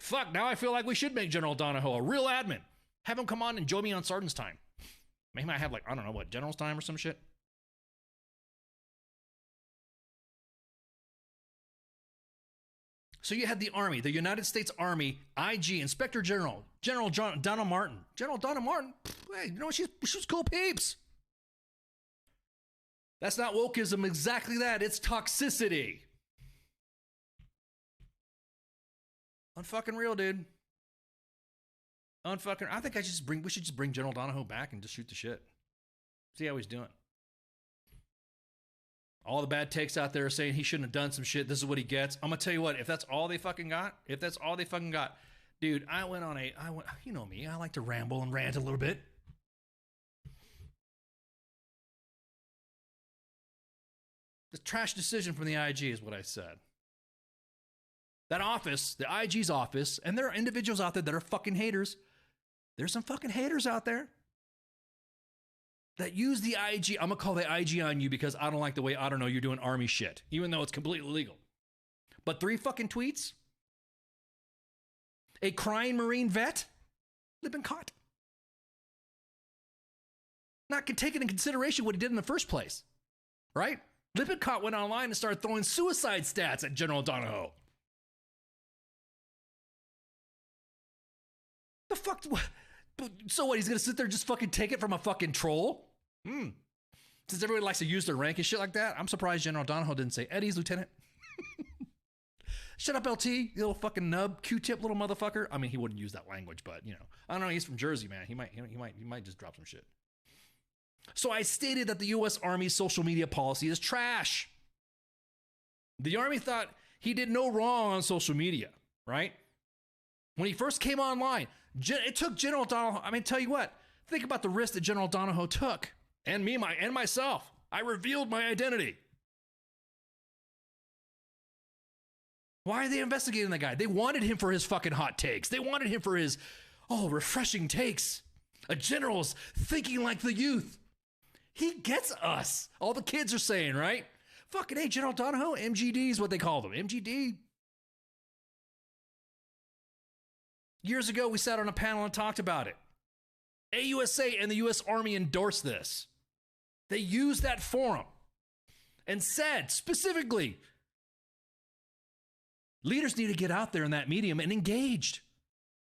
Fuck, now I feel like we should make General Donahoe a real admin. Have him come on and join me on Sergeant's time. Maybe he might have General's time or some shit. So you had the Army, the United States Army, IG, Inspector General, Donna Martin. General Donna Martin, hey, she's cool peeps. That's not wokeism, exactly that. It's toxicity. Unfucking real, dude. I think we should just bring General Donahoe back and just shoot the shit. See how he's doing. All the bad takes out there are saying he shouldn't have done some shit. This is what he gets. I'm going to tell you what, if that's all they fucking got, dude, I went, you know me, I like to ramble and rant a little bit. The trash decision from the IG is what I said. That office, the IG's office, and there are individuals out there that are fucking haters. There's some fucking haters out there that use the IG. I'm going to call the IG on you because I don't like the way, I don't know, you're doing Army shit, even though it's completely legal. But 3 fucking tweets? A crying Marine vet? They've been caught. Not taking into consideration what he did in the first place, right? Lippincott went online and started throwing suicide stats at General Donahoe. The fuck? So what? He's gonna sit there and just fucking take it from a fucking troll? Since everybody likes to use their rank and shit like that, I'm surprised General Donahoe didn't say, "Eddie's lieutenant." Shut up, LT, you little fucking nub, Q-tip little motherfucker. I mean, he wouldn't use that language, but you know, I don't know. He's from Jersey, man. He might just drop some shit. So I stated that the U.S. Army's social media policy is trash. The Army thought he did no wrong on social media, right? When he first came online, it took General Donahoe. I mean, tell you what, think about the risk that General Donahoe took, and me, myself. I revealed my identity. Why are they investigating the guy? They wanted him for his fucking hot takes. They wanted him for his, refreshing takes. A general's thinking like the youth. He gets us. All the kids are saying, right? Fucking hey, General Donahoe, MGD is what they call them. MGD. Years ago, we sat on a panel and talked about it. AUSA and the U.S. Army endorsed this. They used that forum and said specifically, leaders need to get out there in that medium and engaged.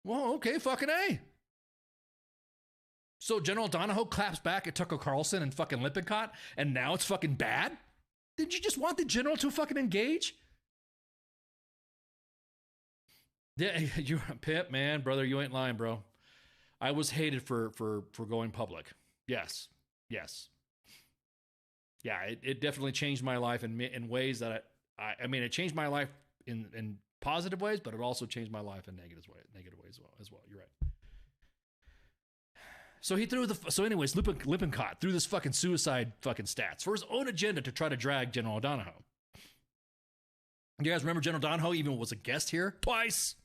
Well, okay, fucking A. So General Donahoe claps back at Tucker Carlson and fucking Lippincott, and now it's fucking bad? Did you just want the general to fucking engage? Yeah, you're a Pip, man, brother, you ain't lying, bro. I was hated for going public. Yes. Yeah, it definitely changed my life in ways that I mean, it changed my life in positive ways, but it also changed my life in negative ways as well. You're right. So he threw anyways, Lippincott threw this fucking suicide fucking stats for his own agenda to try to drag General Donahoe. You guys remember General Donahoe even was a guest here twice?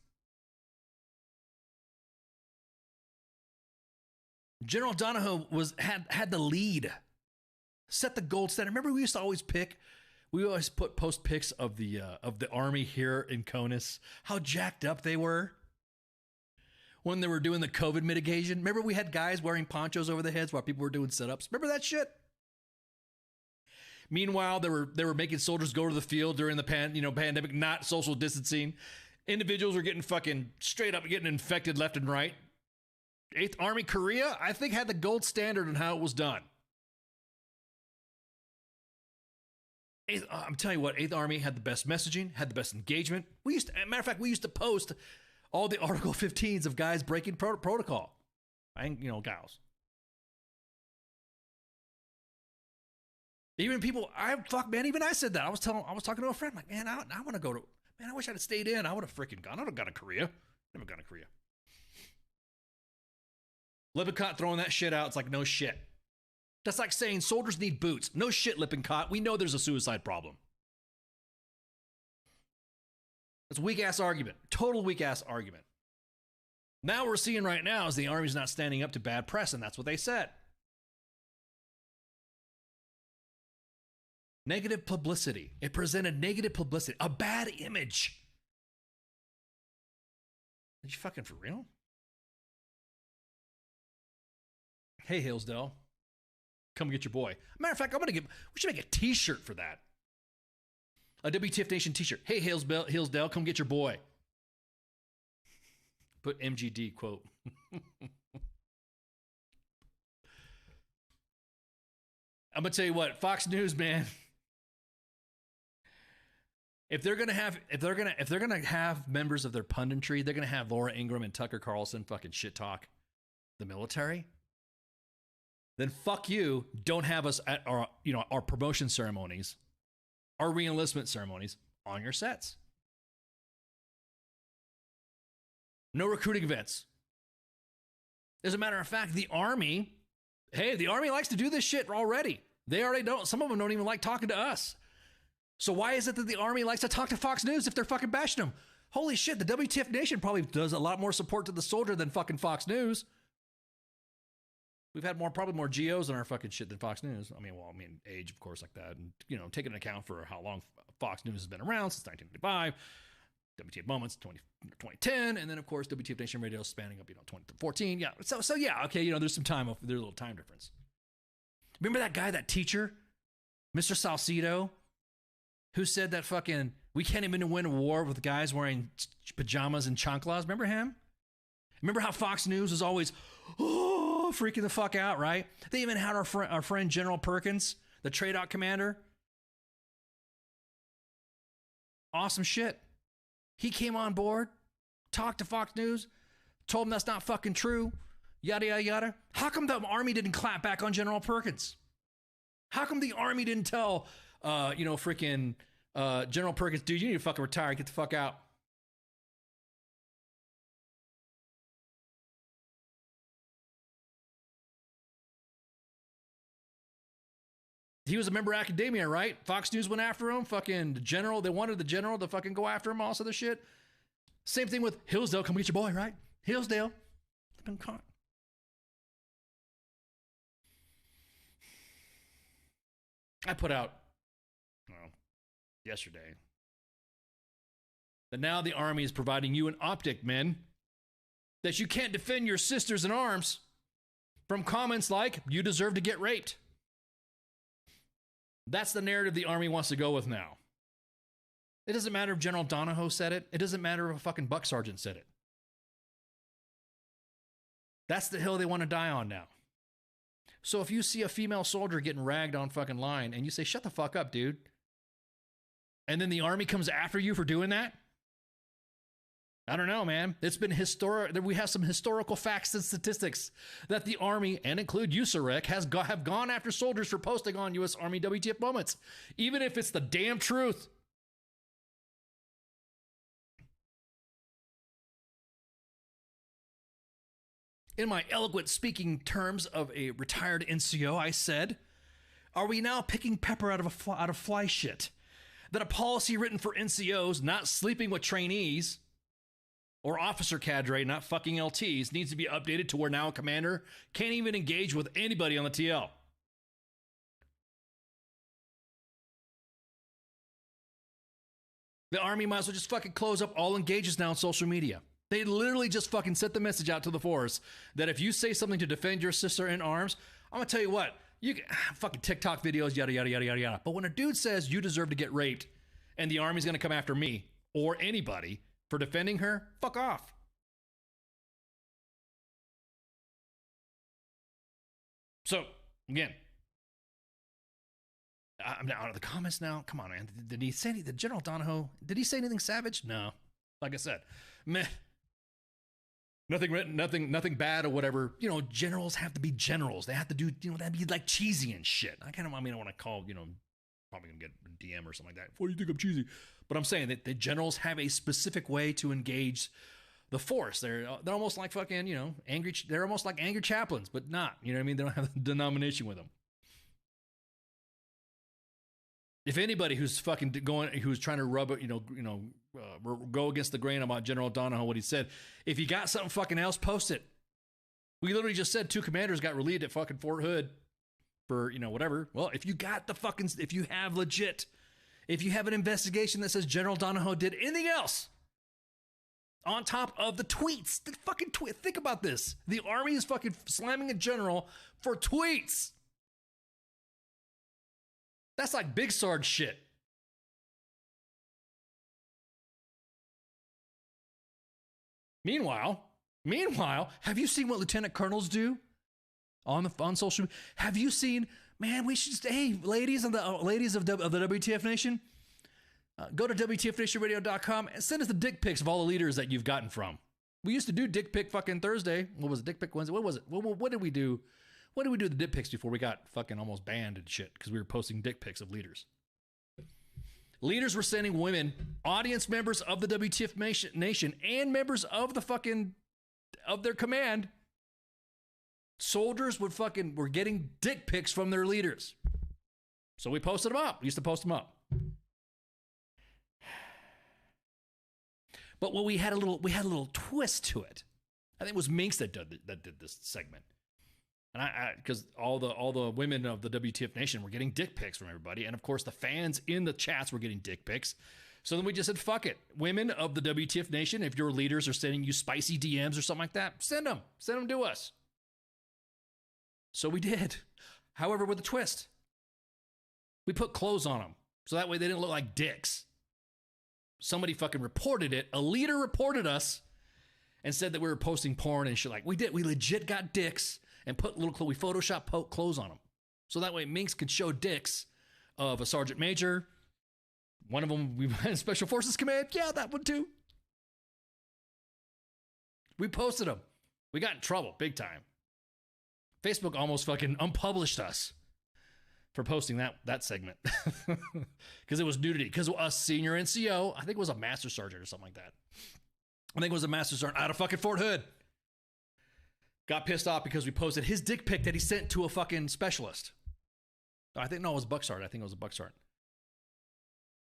General Donahoe had the lead, set the gold standard. Remember, we used to always post pics of the Army here in Conus, how jacked up they were when they were doing the COVID mitigation. Remember, we had guys wearing ponchos over their heads while people were doing sit-ups. Remember that shit? Meanwhile, they were making soldiers go to the field during the pandemic, not social distancing. Individuals were getting fucking straight up getting infected left and right. 8th Army Korea, I think, had the gold standard on how it was done. I'm telling you what, 8th Army had the best messaging, had the best engagement. As a matter of fact, we used to post all the Article 15s of guys breaking protocol. Gals. Even people, even I said that. I was talking to a friend, like, man, I want to go to, man, I wish I'd have stayed in. I would have freaking gone. I would have gone to Korea. Never gone to Korea. Lippincott throwing that shit out, it's like, no shit. That's like saying soldiers need boots. No shit, Lippincott. We know there's a suicide problem. That's a weak-ass argument. Total weak-ass argument. Now we're seeing right now is the Army's not standing up to bad press, and that's what they said. Negative publicity. It presented negative publicity. A bad image. Are you fucking for real? Hey, Hillsdale. Come get your boy. Matter of fact, we should make a t-shirt for that. A WTF Nation t-shirt. Hey, Hillsdale, come get your boy. Put MGD quote. I'm gonna tell you what, Fox News, man. If they're gonna have members of their punditry, they're gonna have Laura Ingraham and Tucker Carlson fucking shit talk the military. Then fuck you. Don't have us at our promotion ceremonies, our re-enlistment ceremonies on your sets. No recruiting events. As a matter of fact, the Army likes to do this shit already. They already don't. Some of them don't even like talking to us. So why is it that the Army likes to talk to Fox News if they're fucking bashing them? Holy shit, the WTF Nation probably does a lot more support to the soldier than fucking Fox News. We've had probably more GOs on our fucking shit than Fox News. I mean, age, of course, like that. And, taking into account for how long Fox News has been around, since 1995. WTF Moments, 2010. And then, of course, WTF Nation Radio spanning up, 2014. Yeah. So yeah, okay, there's some time, there's a little time difference. Remember that guy, that teacher, Mr. Salcido, who said that fucking, we can't even win a war with guys wearing pajamas and chanclas? Remember him? Remember how Fox News was always, freaking the fuck out, right? They even had our friend General Perkins, the trade-out commander. Awesome shit. He came on board, talked to Fox News, told them that's not fucking true, yada, yada, yada. How come the Army didn't clap back on General Perkins? How come the Army didn't tell, General Perkins, dude, you need to fucking retire, get the fuck out? He was a member of academia, right? Fox News went after him. Fucking general, they wanted the general to fucking go after him, all this other shit. Same thing with Hillsdale. Come get your boy, right? Hillsdale. Been caught. I put out, yesterday, that now the Army is providing you an optic, men, that you can't defend your sisters in arms from comments like, you deserve to get raped. That's the narrative the Army wants to go with now. It doesn't matter if General Donahoe said it. It doesn't matter if a fucking buck sergeant said it. That's the hill they want to die on now. So if you see a female soldier getting ragged on fucking line and you say, shut the fuck up, dude, and then the Army comes after you for doing that, I don't know, man. It's been historic. We have some historical facts and statistics that the Army, and include USAREC, have gone after soldiers for posting on U.S. Army WTF Moments, even if it's the damn truth. In my eloquent speaking terms of a retired NCO, I said, are we now picking pepper out of fly shit? That a policy written for NCOs not sleeping with trainees or officer cadre, not fucking LTs, needs to be updated to where now a commander can't even engage with anybody on the TL. The Army might as well just fucking close up all engages now on social media. They literally just fucking sent the message out to the force that if you say something to defend your sister in arms, I'm gonna tell you what, you can, fucking TikTok videos, yada, yada, yada, yada, yada. But when a dude says you deserve to get raped and the Army's gonna come after me or anybody for defending her, fuck off. So, again, I'm out of the comments now. Come on, man. Did he say anything? General Donahoe, did he say anything savage? No. Like I said, meh. Nothing written, nothing bad or whatever. Generals have to be generals. They have to do, that'd be like cheesy and shit. I want to call, probably gonna get a DM or something like that. What do you think I'm cheesy? But I'm saying that the generals have a specific way to engage the force. They're almost like fucking, angry. They're almost like angry chaplains, but not. You know what I mean? They don't have a denomination with them. If anybody who's fucking who's trying to rub it, go against the grain about General Donahoe, what he said, if you got something fucking else, post it. We literally just said 2 commanders got relieved at fucking Fort Hood for, whatever. Well, if you have an investigation that says General Donahoe did anything else on top of the tweets, the fucking tweet. Think about this. The Army is fucking slamming a general for tweets. That's like Big Sarge shit. Meanwhile, have you seen what lieutenant colonels do on social media? Have you seen, man, we should just, hey, ladies of the WTF Nation, go to WTFNationRadio.com and send us the dick pics of all the leaders that you've gotten from. We used to do dick pic fucking Thursday. What was it? Dick pic Wednesday? What was it? What did we do? What did we do with the dick pics before we got fucking almost banned and shit? Because we were posting dick pics of leaders. Leaders were sending women, audience members of the WTF Nation, and members of the fucking, of their command. Soldiers were getting dick pics from their leaders. So we posted them up. We used to post them up. But we had a little twist to it. I think it was Minx that did this segment. And because all the women of the WTF Nation were getting dick pics from everybody, and of course the fans in the chats were getting dick pics. So then we just said, fuck it. Women of the WTF Nation, if your leaders are sending you spicy DMs or something like that, send them to us. So we did. However, with a twist, we put clothes on them so that way they didn't look like dicks. Somebody fucking reported it. A leader reported us and said that we were posting porn and shit. Like we did. We legit got dicks and put little clothes. We Photoshop clothes on them. So that way Minx could show dicks of a sergeant major. One of them we had Special Forces Command. Yeah, that one too. We posted them. We got in trouble big time. Facebook almost fucking unpublished us for posting that segment because it was nudity. Because us senior NCO, I think it was a master sergeant or something like that. I think it was a master sergeant out of fucking Fort Hood. Got pissed off because we posted his dick pic that he sent to a fucking specialist. I think, no, it was Buck Sergeant. I think it was a Buck Sergeant.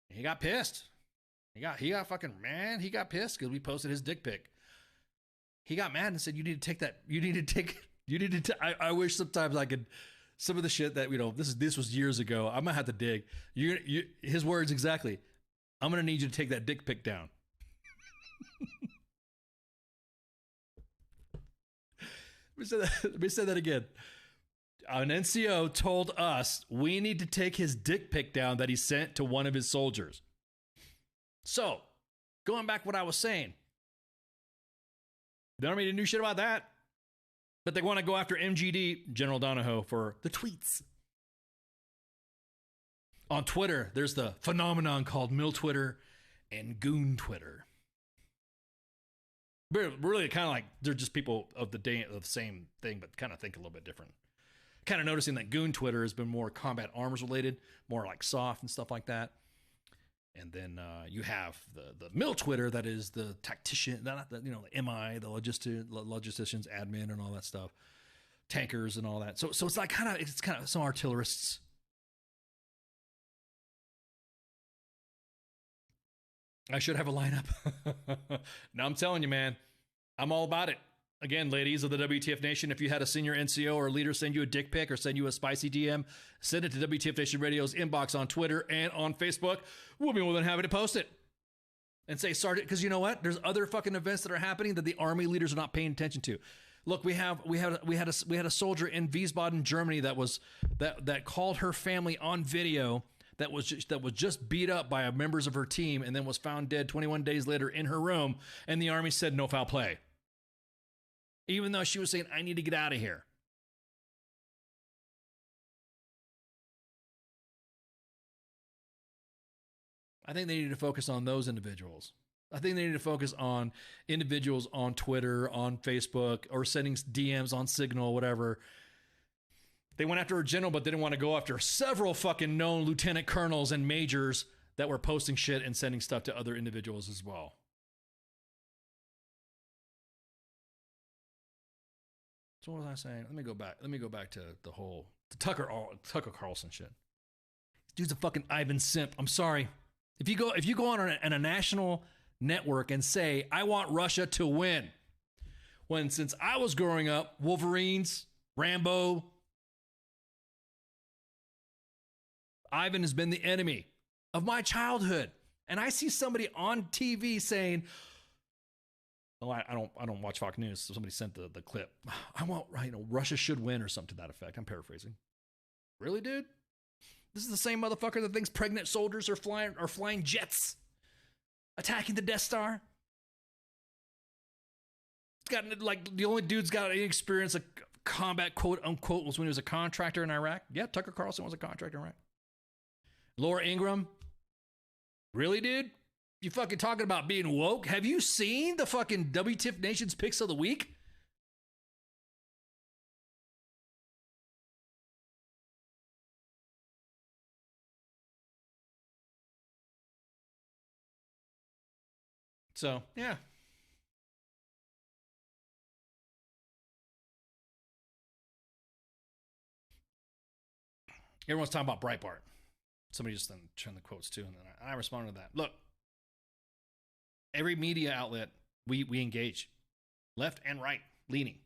He got pissed. He got fucking, man, he got pissed because we posted his dick pic. He got mad and said, you need to take that. I wish sometimes I could, some of the shit that, this was years ago. I'm going to have to dig. His words exactly. I'm going to need you to take that dick pic down. Let me say that again. An NCO told us we need to take his dick pic down that he sent to one of his soldiers. So, going back what I was saying, the Army didn't do shit about that, but they want to go after MGD, General Donahoe, for the tweets. On Twitter, there's the phenomenon called Mill Twitter and Goon Twitter. Really kind of like they're just people of the same thing, but kind of think a little bit different. Kind of noticing that Goon Twitter has been more combat arms related, more like soft and stuff like that. And then you have the Mill Twitter that is the tactician, the MI, the logisticians, admin, and all that stuff, tankers and all that. So it's like kind of some artillerists. I should have a lineup. Now I'm telling you, man, I'm all about it. Again, ladies of the WTF Nation, if you had a senior NCO or a leader send you a dick pic or send you a spicy DM, send it to WTF Nation Radio's inbox on Twitter and on Facebook. We'll be more than happy to post it and say, Sergeant, because you know what? There's other fucking events that are happening that the Army leaders are not paying attention to. Look, we had a soldier in Wiesbaden, Germany that called her family on video that was just beat up by members of her team and then was found dead 21 days later in her room, and the Army said no foul play. Even though she was saying, I need to get out of here. I think they need to focus on those individuals. I think they need to focus on individuals on Twitter, on Facebook, or sending DMs on Signal, whatever. They went after a general, but they didn't want to go after several fucking known lieutenant colonels and majors that were posting shit and sending stuff to other individuals as well. So what was I saying? Let me go back to the whole Tucker Carlson shit. This dude's a fucking Ivan simp. I'm sorry. If you go on a national network and say, I want Russia to win, when since I was growing up, Wolverines, Rambo, Ivan has been the enemy of my childhood. And I see somebody on TV saying, oh, I don't watch Fox News. So somebody sent the clip. I want, Russia should win or something to that effect. I'm paraphrasing. Really, dude? This is the same motherfucker that thinks pregnant soldiers are flying jets, attacking the Death Star. It's got like the only dude's got any experience of combat, quote unquote, was when he was a contractor in Iraq. Yeah, Tucker Carlson was a contractor in Iraq. Laura Ingraham. Really, dude? You fucking talking about being woke? Have you seen the fucking WTF Nation's picks of the week? So, yeah. Everyone's talking about Breitbart. Somebody just then turned the quotes too, and then I responded to that. Look, every media outlet we engage, left and right leaning.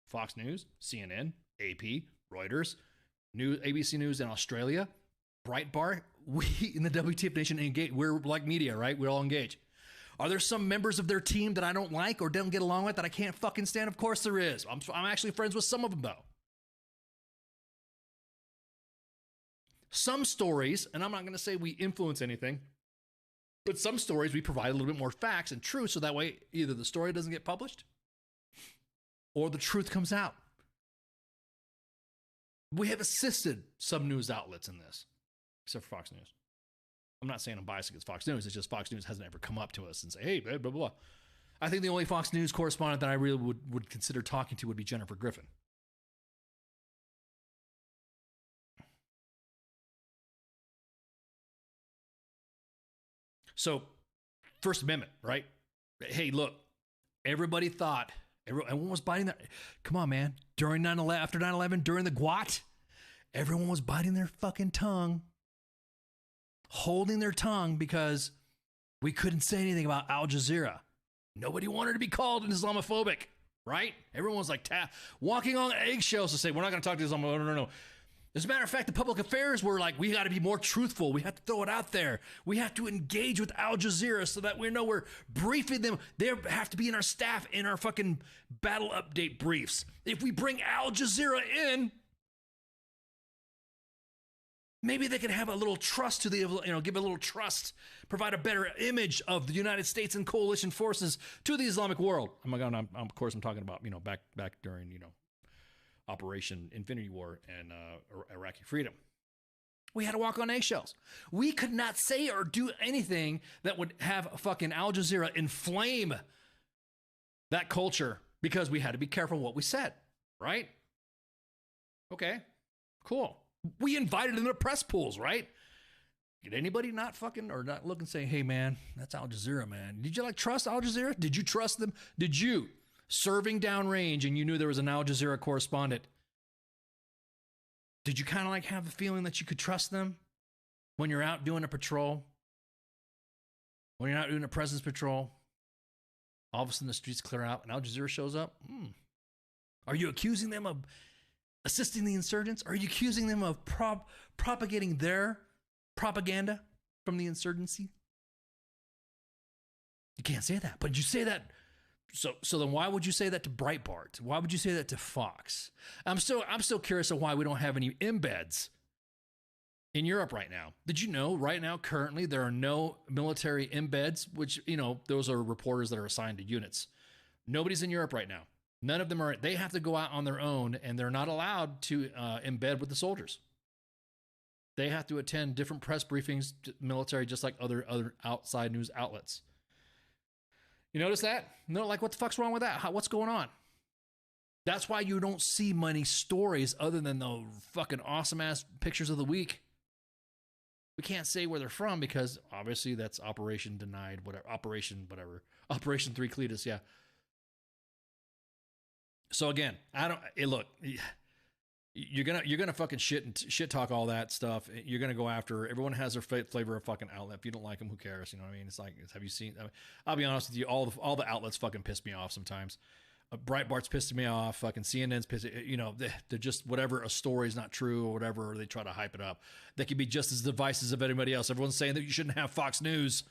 Fox News, CNN, AP, Reuters, ABC News in Australia, Breitbart. We in the WTF Nation engage. We're like media, right? We all engage. Are there some members of their team that I don't like or don't get along with that I can't fucking stand? Of course there is. I'm actually friends with some of them, though. Some stories, and I'm not going to say we influence anything, but some stories we provide a little bit more facts and truth so that way either the story doesn't get published or the truth comes out. We have assisted some news outlets in this, except for Fox News. I'm not saying I'm biased against Fox News. It's just Fox News hasn't ever come up to us and say, hey, blah, blah, blah. I think the only Fox News correspondent that I really would consider talking to would be Jennifer Griffin. So, First Amendment, right? Hey, look, everybody thought, everyone was biting their, come on, man. During 9/11, after 9/11, during the GWAT, everyone was biting their fucking tongue, holding their tongue because we couldn't say anything about Al Jazeera. Nobody wanted to be called an Islamophobic, right? Everyone was like walking on eggshells to say, we're not going to talk to Islam. No. As a matter of fact, the public affairs were like, we got to be more truthful. We have to throw it out there. We have to engage with Al Jazeera so that we know we're briefing them. They have to be in our staff, in our fucking battle update briefs. If we bring Al Jazeera in, maybe they can have a little trust to the, give a little trust, provide a better image of the United States and coalition forces to the Islamic world. Of course, I'm talking about, back during, Operation Infinity War and Iraqi freedom. We had to walk on eggshells. We could not say or do anything that would have fucking Al Jazeera inflame that culture because we had to be careful what we said, right? Okay, cool. We invited them to press pools, right? Did anybody not fucking or not look and say, hey, man, that's Al Jazeera, man. Did you trust Al Jazeera? Did you trust them? Did you? Serving downrange and you knew there was an Al Jazeera correspondent, did you kind of have the feeling that you could trust them when you're out doing a patrol? When you're out doing a presence patrol, all of a sudden the streets clear out and Al Jazeera shows up? Are you accusing them of assisting the insurgents? Are you accusing them of propagating their propaganda from the insurgency? You can't say that, but you say that. So then why would you say that to Breitbart? Why would you say that to Fox? I'm still curious of why we don't have any embeds in Europe right now. Did you know right now, currently, there are no military embeds, which, those are reporters that are assigned to units. Nobody's in Europe right now. None of them are. They have to go out on their own, and they're not allowed to embed with the soldiers. They have to attend different press briefings, military, just like other outside news outlets. You notice that? No, what the fuck's wrong with that? What's going on? That's why you don't see many stories other than the fucking awesome ass pictures of the week. We can't say where they're from because obviously that's Operation Denied, Operation 3 Cletus, yeah. So again, look, you're gonna fucking shit talk all that stuff. You're gonna go after. Everyone has their flavor of fucking outlet. If you don't like them, who cares? You know what I mean? It's like, have you seen? I'll be honest with you. All the outlets fucking piss me off sometimes. Breitbart's pissing me off. Fucking CNN's pissing. They're just whatever. A story's not true or whatever. Or they try to hype it up. They could be just as divisive as anybody else. Everyone's saying that you shouldn't have Fox News.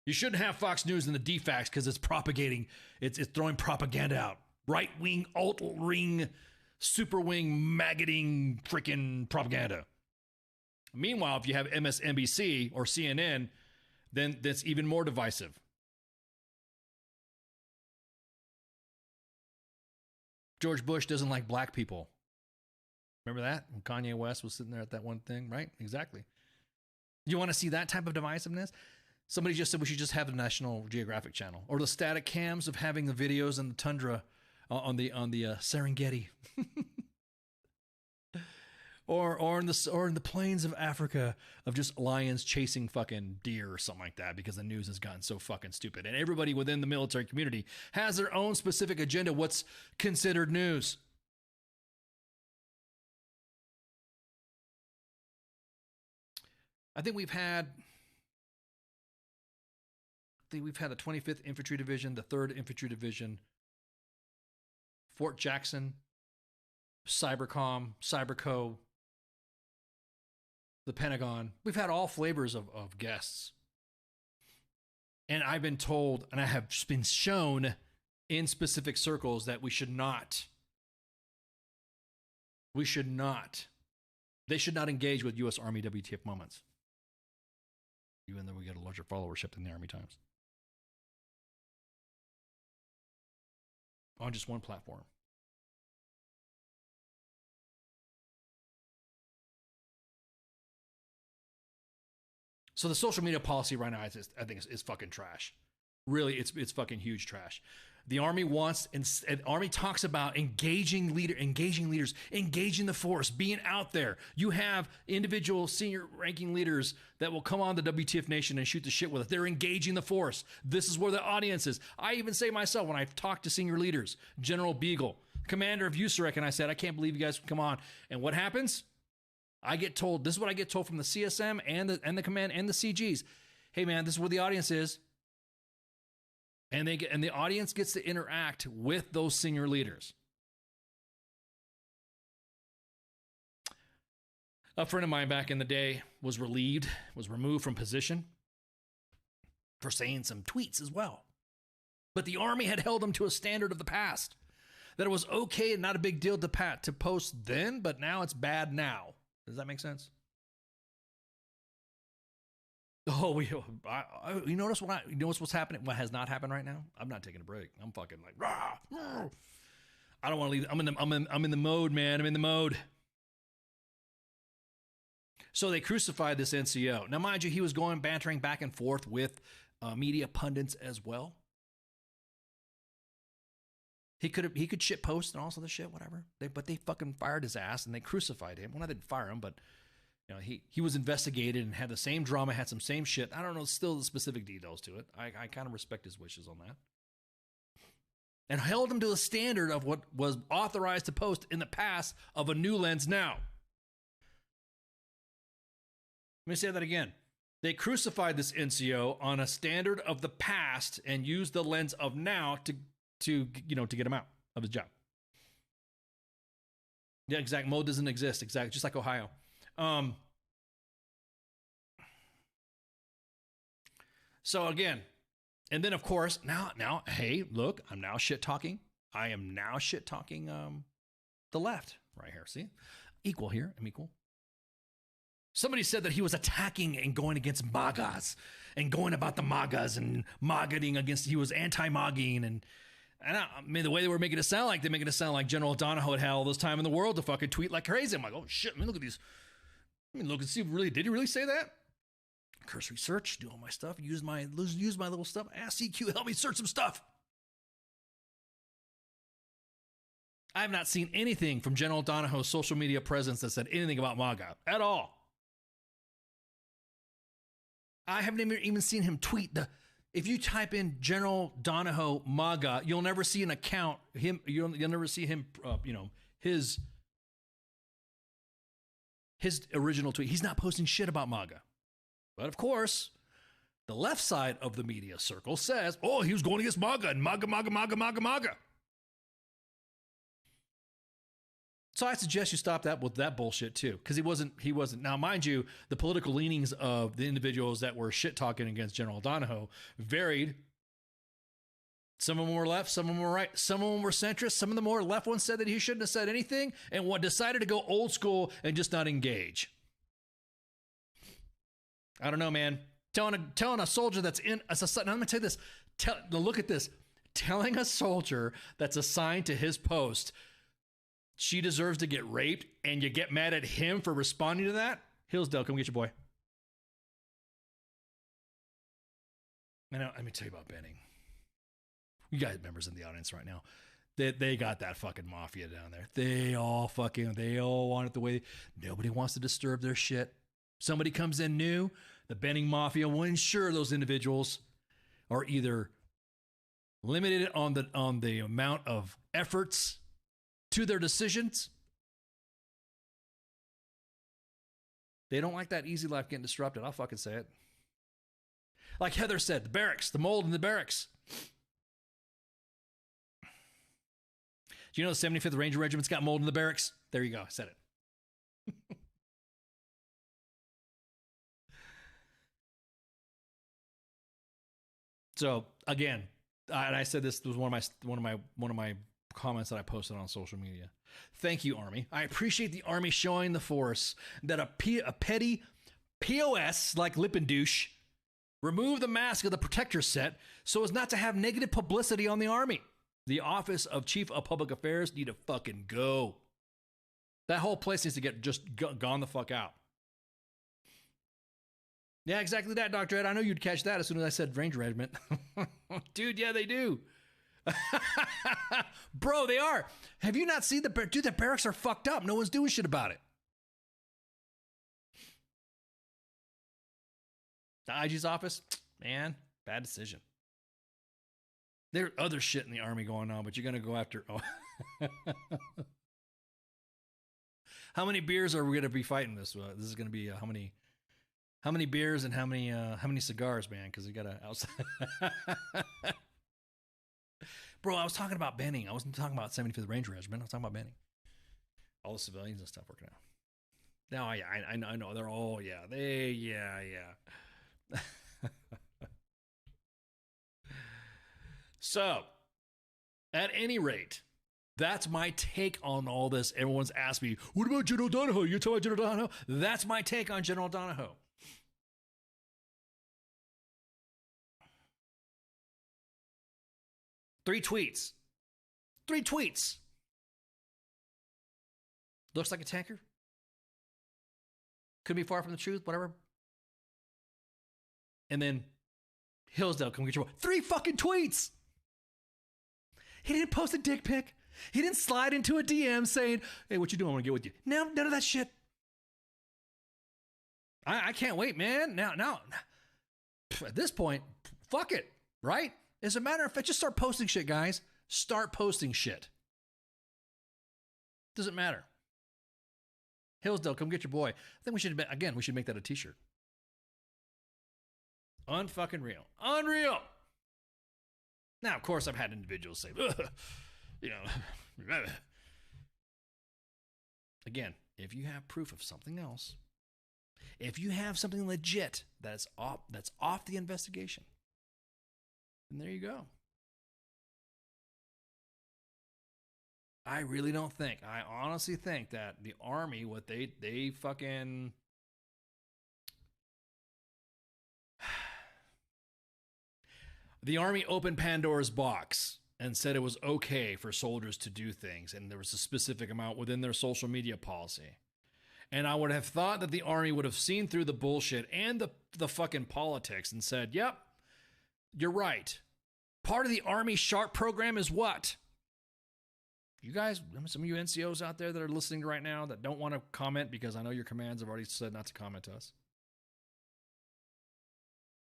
You shouldn't have Fox News in the defacts because it's propagating. It's throwing propaganda out. Right wing, alt ring. Super wing maggoting freaking propaganda. Meanwhile, if you have MSNBC or CNN, then that's even more divisive. George Bush doesn't like black people. Remember that? When Kanye West was sitting there at that one thing, right? Exactly. You want to see that type of divisiveness? Somebody just said we should just have a National Geographic channel or the static cams of having the videos in the tundra on the Serengeti, or in the plains of Africa of just lions chasing fucking deer or something like that because the news has gotten so fucking stupid and everybody within the military community has their own specific agenda. What's considered news? I think we've had the 25th Infantry Division, the 3rd Infantry Division, Fort Jackson, Cybercom, Cyberco, the Pentagon. We've had all flavors of guests. And I've been told, and I have been shown in specific circles, that they should not engage with U.S. Army WTF moments. Even though we got a larger followership than the Army Times. On just one platform. So the social media policy right now, I think, is fucking trash. Really, it's fucking huge trash. The Army wants, and Army talks about engaging leaders, engaging the force, being out there. You have individual senior ranking leaders that will come on the WTF Nation and shoot the shit with us. They're engaging the force. This is where the audience is. I even say myself, when I've talked to senior leaders, General Beagle, commander of USAREC, and I said, I can't believe you guys come on. And what happens? I get told, this is what I get told from the CSM and the command and the CGs. Hey man, this is where the audience is. And the audience gets to interact with those senior leaders. A friend of mine back in the day was removed from position for saying some tweets as well. But the Army had held him to a standard of the past, that it was okay and not a big deal to post then, but now it's bad now. Does that make sense? Oh, you notice what's happening? What has not happened right now? I'm not taking a break. I'm fucking like, rah, rah. I don't want to leave. I'm in the mode, man. I'm in the mode. So they crucified this NCO. Now, mind you, he was going bantering back and forth with media pundits as well. He could shit post and all sorts of shit, whatever. But they fucking fired his ass and they crucified him. Well, I didn't fire him, but you know, he was investigated and had the same drama, had some same shit. I don't know still the specific details to it. I kind of respect his wishes on that. And held him to a standard of what was authorized to post in the past of a new lens now. Let me say that again. They crucified this NCO on a standard of the past and used the lens of now to get him out of his job. Yeah, exact mode doesn't exist. Exactly, just like Ohio. So again, and then of course now, hey, look, I'm now shit talking. I am now shit talking the left right here. See, equal here. I'm equal. Somebody said that he was attacking and going against MAGAs and going about the MAGAs and MAGAing against. He was anti-MAGAing and I mean, the way they were making it sound like, they're making it sound like General Donahoe had all this time in the world to fucking tweet like crazy. I'm like, oh shit, I mean, look at these. I mean, look and see, did he really say that? Cursory search, do all my stuff, use my little stuff. Ask CQ, help me search some stuff. I have not seen anything from General Donahoe's social media presence that said anything about MAGA at all. I haven't even seen him tweet if you type in General Donahoe MAGA, you'll never see an account. You'll never see him. His original tweet. He's not posting shit about MAGA. But of course, the left side of the media circle says, "Oh, he was going against MAGA and MAGA." So I suggest you stop that with that bullshit too, because he wasn't. Now, mind you, the political leanings of the individuals that were shit talking against General Donahoe varied. Some of them were left, some of them were right, some of them were centrist, some of the more left ones said that he shouldn't have said anything, and decided to go old school and just not engage. I don't know, man. Telling a soldier that's in now let me tell you this. Look at this. Telling a soldier that's assigned to his post she deserves to get raped, and you get mad at him for responding to that? Hillsdale, come get your boy. Let me tell you about Benning. You guys, members in the audience right now, they got that fucking mafia down there. They all want it the way. Nobody wants to disturb their shit. Somebody comes in new, the Benning mafia will ensure those individuals are either limited on the amount of efforts to their decisions. They don't like that easy life getting disrupted. I'll fucking say it. Like Heather said, the barracks, the mold in the barracks. Do you know the 75th Ranger Regiment's got mold in the barracks? There you go. I said it. So again, and I said this was one of my comments that I posted on social media. Thank you, Army. I appreciate the Army showing the force that a petty POS like Lippendouche remove the mask of the protector set so as not to have negative publicity on the Army. The Office of Chief of Public Affairs need to fucking go. That whole place needs to get just gone the fuck out. Yeah, exactly that, Dr. Ed. I know you'd catch that as soon as I said Ranger Regiment. Dude, yeah, they do. Bro, they are. Have you not seen the barracks are fucked up. No one's doing shit about it. The IG's office, man, bad decision. There's other shit in the Army going on, but you're going to go after... Oh. How many beers are we going to be fighting this? This is going to be how many beers and how many cigars, man? Because we got to outside. Bro, I was talking about Benning. I wasn't talking about 75th Ranger Regiment. I was talking about Benning. All the civilians and stuff working out. Now, I know. They're all, yeah. So, at any rate, that's my take on all this. Everyone's asked me, what about General Donahoe? You're talking about General Donahoe? That's my take on General Donahoe. Three tweets. Looks like a tanker. Could be far from the truth, whatever. And then Hillsdale, come get your boy. 3 fucking tweets. He didn't post a dick pic. He didn't slide into a DM saying, hey, what you doing? I want to get with you. No, none of that shit. I can't wait, man. Now, at this point, fuck it, right? As a matter of fact, just start posting shit, guys. Start posting shit. Doesn't matter. Hillsdale, come get your boy. I think we should make that a t-shirt. Unfucking real. Unreal. Now, of course, I've had individuals say, again, if you have proof of something else, if you have something legit that's off the investigation, then there you go. I really don't think, I honestly think that the Army, what they fucking... The Army opened Pandora's box and said it was okay for soldiers to do things, and there was a specific amount within their social media policy. And I would have thought that the Army would have seen through the bullshit and the fucking politics and said, yep, you're right. Part of the Army SHARP program is what? You guys, some of you NCOs out there that are listening right now that don't want to comment because I know your commands have already said not to comment to us.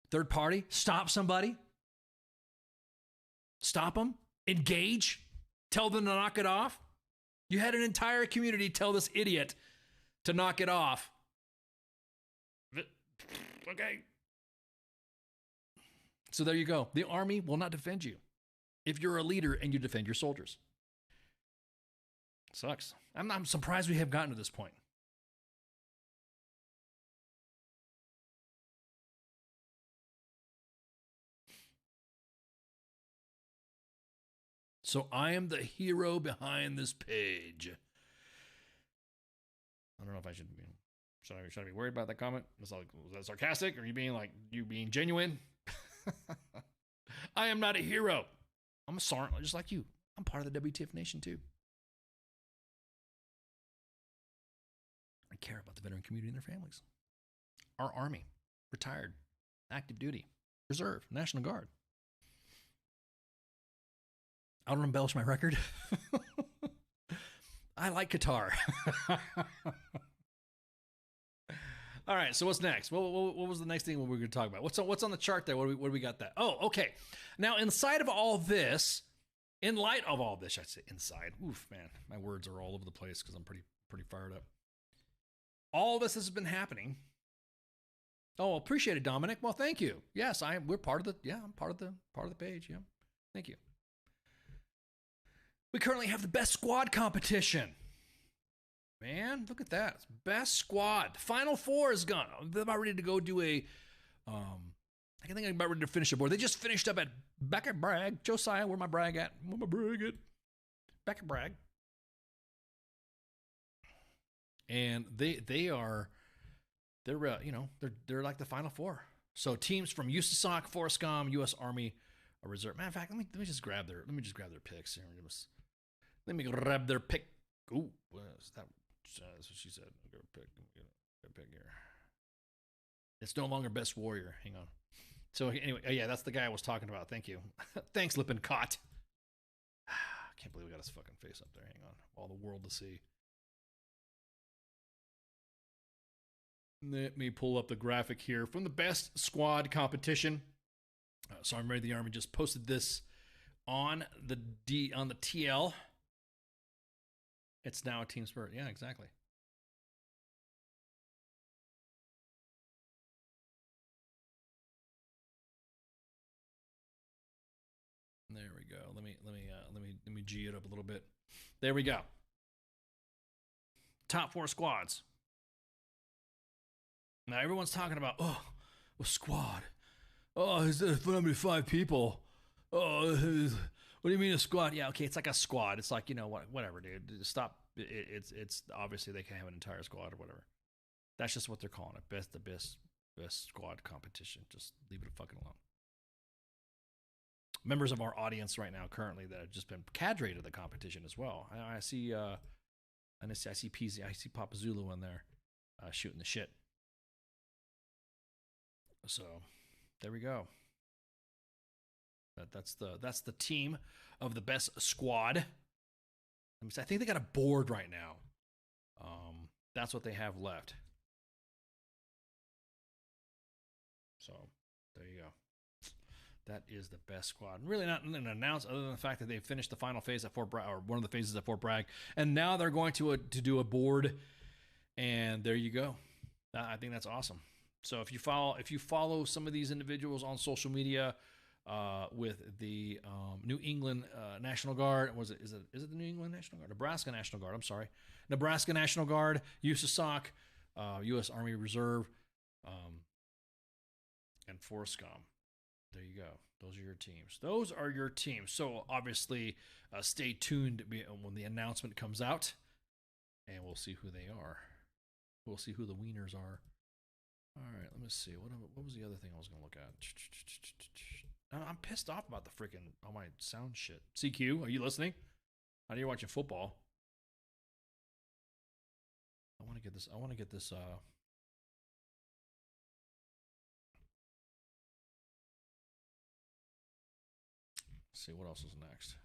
Third party, stop somebody. Stop them. Engage. Tell them to knock it off. You had an entire community tell this idiot to knock it off. Okay. So there you go. The Army will not defend you if you're a leader and you defend your soldiers. Sucks. I'm surprised we have gotten to this point. So I am the hero behind this page. I don't know if I should be. Should I be worried about that comment? Was that sarcastic? Or are you being genuine? I am not a hero. I'm a sergeant, just like you. I'm part of the WTF Nation too. I care about the veteran community and their families. Our Army, retired, active duty, reserve, National Guard. I don't embellish my record. I like Qatar. All right, so what's next? What was the next thing we were going to talk about? What's on the chart there? What do we got that? Oh, okay. Now, inside of all this, in light of all this, I'd say inside. Oof, man, my words are all over the place because I'm pretty fired up. All this has been happening. Oh, appreciate it, Dominic. Well, thank you. Yes, we're part of the. Yeah, I'm part of the page. Yeah, thank you. We currently have the best squad competition. Man, look at that. Best squad. Final four is gone. They're about ready to go do a I think I'm about ready to finish the board. They just finished up at back at Bragg. Josiah, where my brag at? Where my brag at? Back at Bragg. And they're like the Final Four. So teams from USASOC, Forscom, U.S. Army, Reserve. Matter of fact, let me just grab their picks here. Let me grab their pick. Ooh, that's what she said. I'll go pick. Get a pick here. It's no longer Best Warrior. Hang on. So anyway, yeah, that's the guy I was talking about. Thank you. Thanks, Lippincott. I can't believe we got his fucking face up there. Hang on. All the world to see. Let me pull up the graphic here from the best squad competition. So I'm ready. The Army just posted this on the TL. It's now a team sport. Yeah, exactly. There we go. Let me G it up a little bit. There we go. Top four squads. Now everyone's talking about a squad. Oh, is it only 5 people? Oh, what do you mean a squad? Yeah, okay, it's like a squad. It's like, whatever, dude. Stop. It's obviously they can't have an entire squad or whatever. That's just what they're calling it. The best squad competition. Just leave it fucking alone. Members of our audience right now currently that have just been cadre to the competition as well. I see I see PZ, I see Papa Zulu in there shooting the shit. So there we go. That's the team of the best squad. I think they got a board right now. That's what they have left. So there you go. That is the best squad. Really not an announce other than the fact that they finished the final phase at Fort Bragg, or one of the phases at Fort Bragg, and now they're going to do a board. And there you go. I think that's awesome. So if you follow some of these individuals on social media, with the New England National Guard, is it the New England National Guard? Nebraska National Guard. I'm sorry, Nebraska National Guard, USASOC, U.S. Army Reserve, and Forscom. There you go. Those are your teams. So obviously, stay tuned when the announcement comes out, and we'll see who they are. We'll see who the wieners are. All right, let me see. What was the other thing I was going to look at? I'm pissed off about the freaking all my sound shit. CQ, are you listening? I know you're watching football. I want to get this. Let's see what else is next.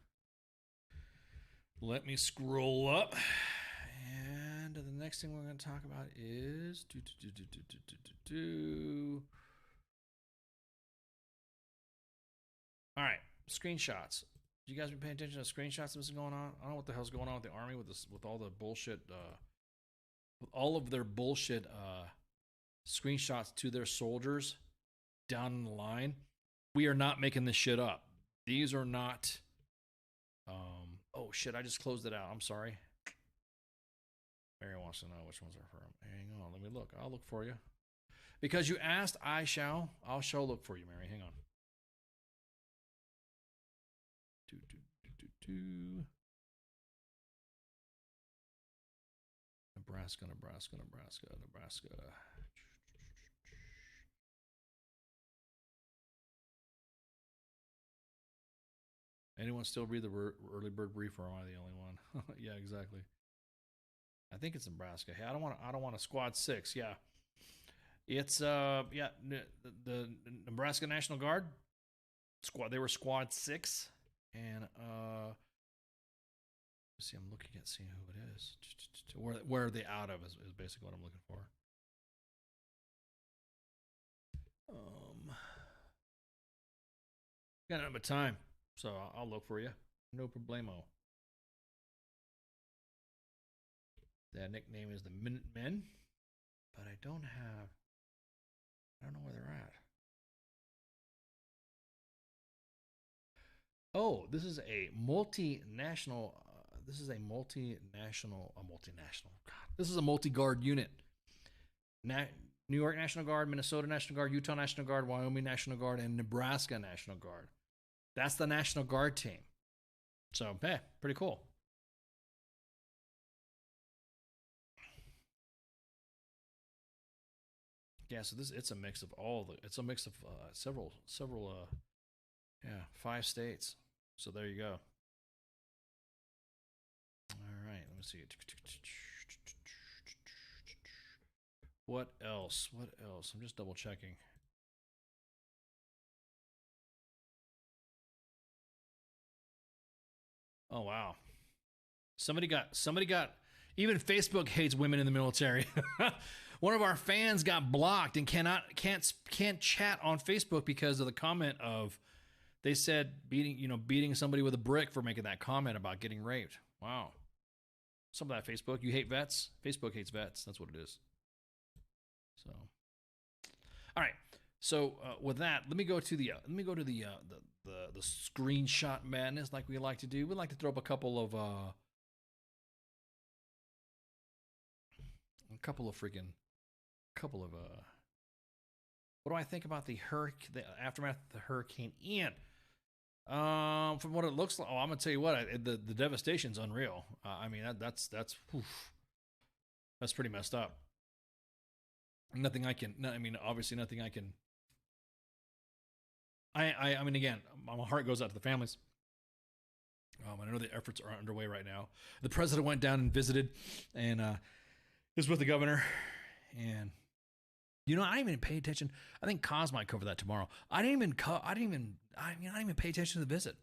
Let me scroll up. And the next thing we're going to talk about is all right, screenshots. You guys been paying attention to screenshots that's going on? I don't know what the hell's going on with the Army with all the bullshit, with all of their bullshit screenshots to their soldiers down the line. We are not making this shit up. These are not. Oh shit! I just closed it out. I'm sorry. Mary wants to know which ones are from. Hang on, let me look. I'll look for you. Because you asked, I'll shall look for you, Mary. Hang on. Nebraska. Anyone still read the early bird brief, or am I the only one? Yeah, exactly. I think it's Nebraska. Hey, I don't want a squad 6. Yeah. It's the Nebraska National Guard squad. They were squad 6, and see, I'm looking at seeing who it is. Where are they out of is basically what I'm looking for. Got a bit of time, so I'll look for you. No problemo. Their nickname is the Minutemen, but I don't know where they're at. Oh, this is a multinational. This is a multinational. God, this is a multi-guard unit. New York National Guard, Minnesota National Guard, Utah National Guard, Wyoming National Guard, and Nebraska National Guard. That's the National Guard team. So, hey, pretty cool. Yeah, so it's a mix of several 5 states. So there you go. All right, let me see. What else? I'm just double checking. Oh wow. Somebody got even Facebook hates women in the military. One of our fans got blocked and can't chat on Facebook because of the comment of they said beating somebody with a brick for making that comment about getting raped. Wow. Some of that Facebook. You hate vets? Facebook hates vets. That's what it is. So, all right. So with that, let me go to the screenshot madness like we like to do. We like to throw up a couple of what do I think about the aftermath of the Hurricane Ian? From what it looks like, I'm gonna tell you what, the devastation's unreal. I mean that's pretty messed up. Nothing I can. I mean, obviously, nothing I can. I mean, again, my heart goes out to the families. I know the efforts are underway right now. The president went down and visited, and is with the governor, and I didn't even pay attention. I think Cos might cover that tomorrow. I didn't even pay attention to the visit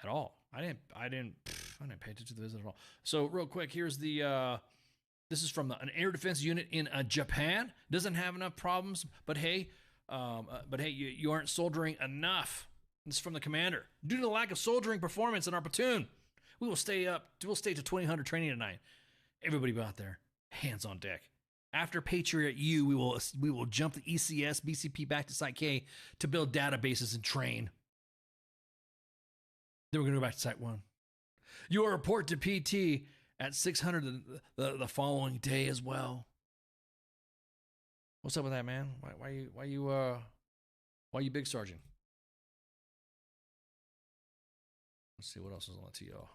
at all. I didn't pay attention to the visit at all. So real quick, here's the. This is from an air defense unit in Japan. Doesn't have enough problems, but hey, you aren't soldiering enough. This is from the commander. Due to the lack of soldiering performance in our platoon, we will stay to 2000 training tonight. Everybody out there, hands on deck. After Patriot U, we will jump the ECS BCP back to Site K to build databases and train. Then we're going to go back to Site 1. Your report to PT at 600 the following day as well. What's up with that, man? Why you big sergeant? Let's see what else is on the TO.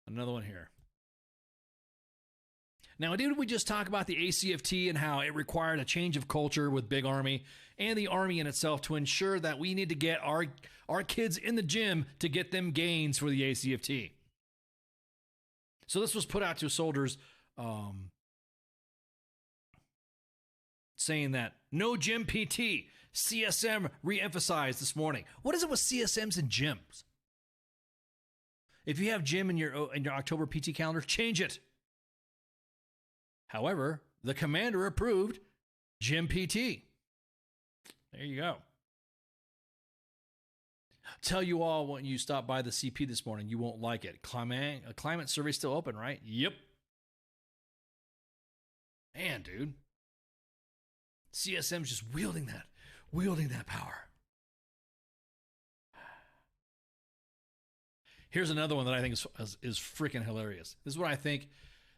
Another one here. Now, didn't we just talk about the ACFT and how it required a change of culture with Big Army and the Army in itself to ensure that we need to get our kids in the gym to get them gains for the ACFT? So this was put out to soldiers saying that no gym PT, CSM re-emphasized this morning. What is it with CSMs and gyms? If you have gym in your October PT calendar, change it. However, the commander approved gym PT. There you go. Tell you all when you stop by the CP this morning, you won't like it. Climate survey still open, right? Yep. Man, dude. CSM's just wielding that power. Here's another one that I think is freaking hilarious. This is what I think.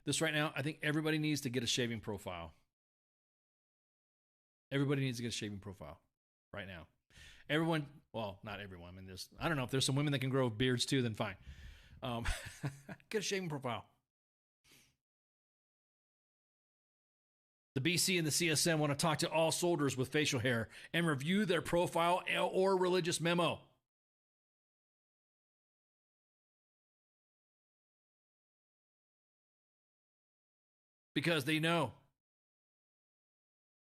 This right now, I think everybody needs to get a shaving profile. Everybody needs to get a shaving profile right now. Everyone, well, not everyone. I mean, I don't know if there's some women that can grow beards too, then fine. Get a shaving profile. The BC and the CSM want to talk to all soldiers with facial hair and review their profile or religious memo. Because they know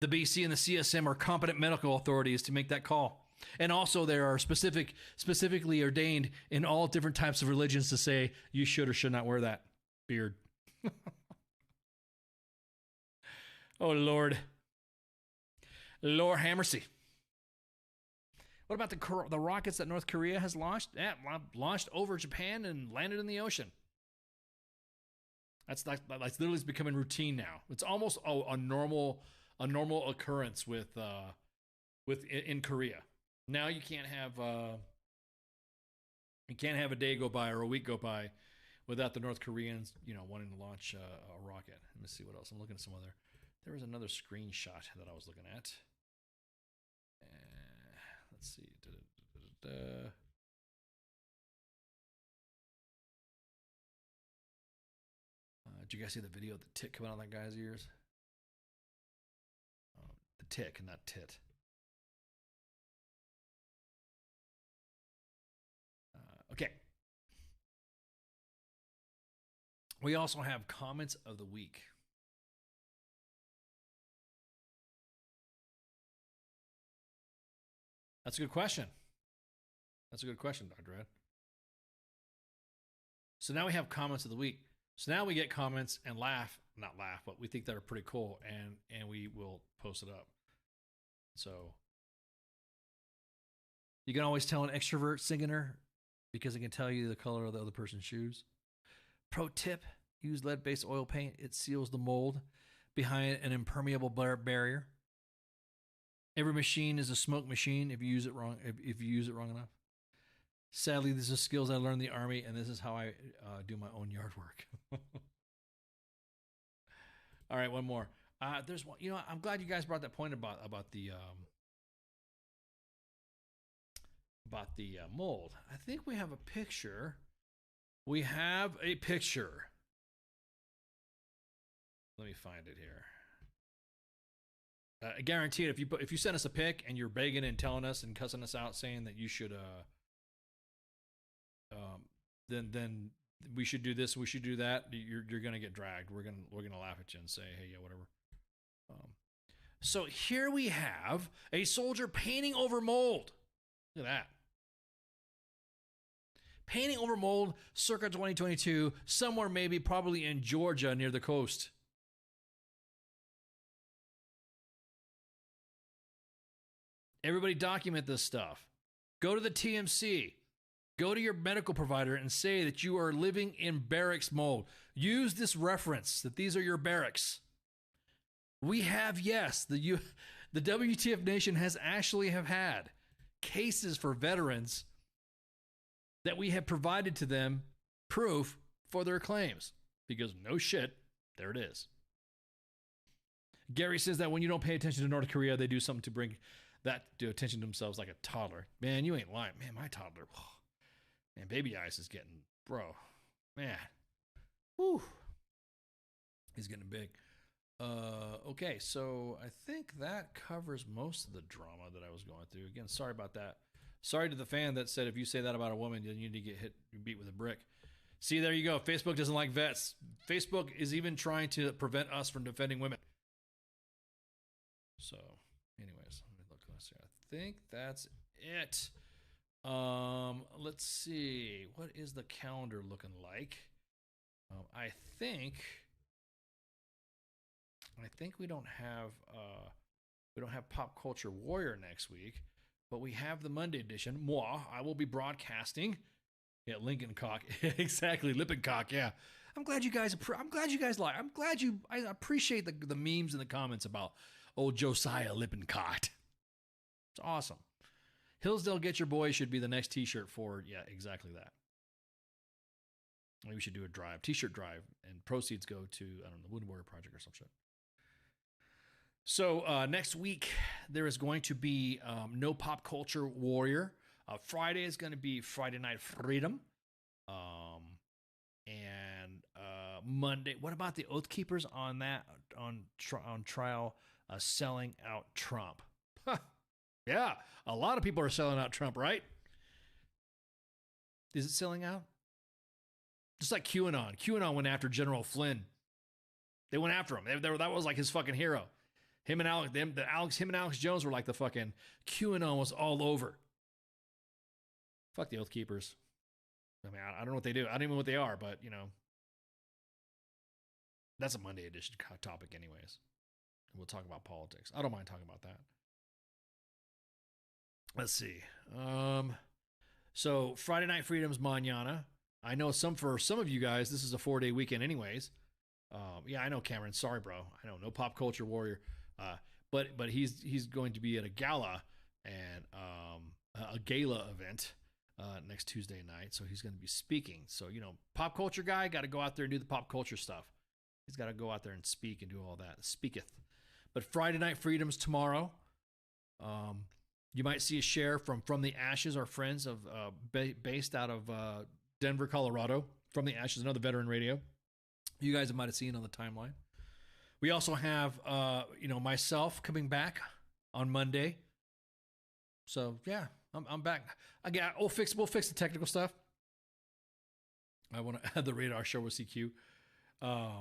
the BC and the CSM are competent medical authorities to make that call. And also they are specifically ordained in all different types of religions to say you should or should not wear that beard. Oh, Lord. Lord have mercy. What about the rockets that North Korea has launched? Yeah, launched over Japan and landed in the ocean. That's literally becoming routine now. It's almost a normal occurrence with in Korea. Now you can't have a day go by or a week go by without the North Koreans, wanting to launch a rocket. Let me see what else. I'm looking at some other. There was another screenshot that I was looking at. Let's see. Did you guys see the video of the tit coming out of that guy's ears? The tick, not tit. Okay. We also have comments of the week. That's a good question. Dr. Ed. So now we have comments of the week. So now we get comments and not laugh, but we think that are pretty cool, and we will post it up. So you can always tell an extrovert singing her because it can tell you the color of the other person's shoes. Pro tip, use lead-based oil paint. It seals the mold behind an impermeable barrier. Every machine is a smoke machine if you use it wrong, if you use it wrong enough. Sadly, these are skills I learned in the Army, and this is how I do my own yard work. All right, one more. There's one. I'm glad you guys brought that point about the mold. I think we have a picture. We have a picture. Let me find it here. I guarantee it. If you send us a pic and you're begging and telling us and cussing us out, saying that you should, then we should do this, we should do that. You're gonna get dragged. We're gonna laugh at you and say, hey, yeah, whatever. So here we have a soldier painting over mold. Look at that. Painting over mold, circa 2022, somewhere maybe probably in Georgia near the coast. Everybody document this stuff. Go to the TMC. Go to your medical provider and say that you are living in barracks mold. Use this reference that these are your barracks. We have, yes, the WTF Nation has actually have had cases for veterans that we have provided to them proof for their claims. Because no shit, there it is. Gary says that when you don't pay attention to North Korea, they do something to bring that to attention to themselves like a toddler. Man, you ain't lying. Man, my toddler, man, baby ice is getting, bro, man, whew, he's getting big. Okay, so I think that covers most of the drama that I was going through. Again, sorry about that. Sorry to the fan that said if you say that about a woman, you need to get beat with a brick. See, there you go. Facebook doesn't like vets. Facebook is even trying to prevent us from defending women. So, anyways, let me look. Let's see. I think that's it. Let's see. What is the calendar looking like? I think we don't have Pop Culture Warrior next week, but we have the Monday edition. Moi, I will be broadcasting. Yeah, Lincoln Cock. Exactly, Lippencock. Yeah. I'm glad you guys like. I appreciate the memes in the comments about old Josiah Lippencock. It's awesome. Hillsdale Get Your Boy should be the next t-shirt for, yeah, exactly that. Maybe we should do a drive, t-shirt drive, and proceeds go to, I don't know, the Wood Warrior Project or some shit. So next week, there is going to be no Pop Culture Warrior. Friday is going to be Friday Night Freedom. And Monday, what about the Oath Keepers on that, on trial, selling out Trump? Yeah, a lot of people are selling out Trump, right? Is it selling out? Just like QAnon. QAnon went after General Flynn. They went after him. That was like his fucking hero. Him and Alex Jones were like the fucking QAnon was all over. Fuck the Oath Keepers. I mean, I don't know what they do. I don't even know what they are, but you know, that's a Monday edition topic, anyways. We'll talk about politics. I don't mind talking about that. Let's see. So Friday Night Freedom's mañana. I know for some of you guys, this is a 4-day weekend anyways. Yeah, I know, Cameron. Sorry, bro. I know, no pop culture warrior. But he's going to be at a gala and a gala event next Tuesday night. So he's going to be speaking. So, you know, pop culture guy, got to go out there and do the pop culture stuff. He's got to go out there and speak and do all that. Speaketh. But Friday Night Freedom's tomorrow. You might see a share from the Ashes, our friends of based out of Denver, Colorado. From the Ashes, another veteran radio. You guys might have seen on the timeline. We also have, myself coming back on Monday. So yeah, I'm back. We'll fix the technical stuff. I want to add the radar show with CQ. I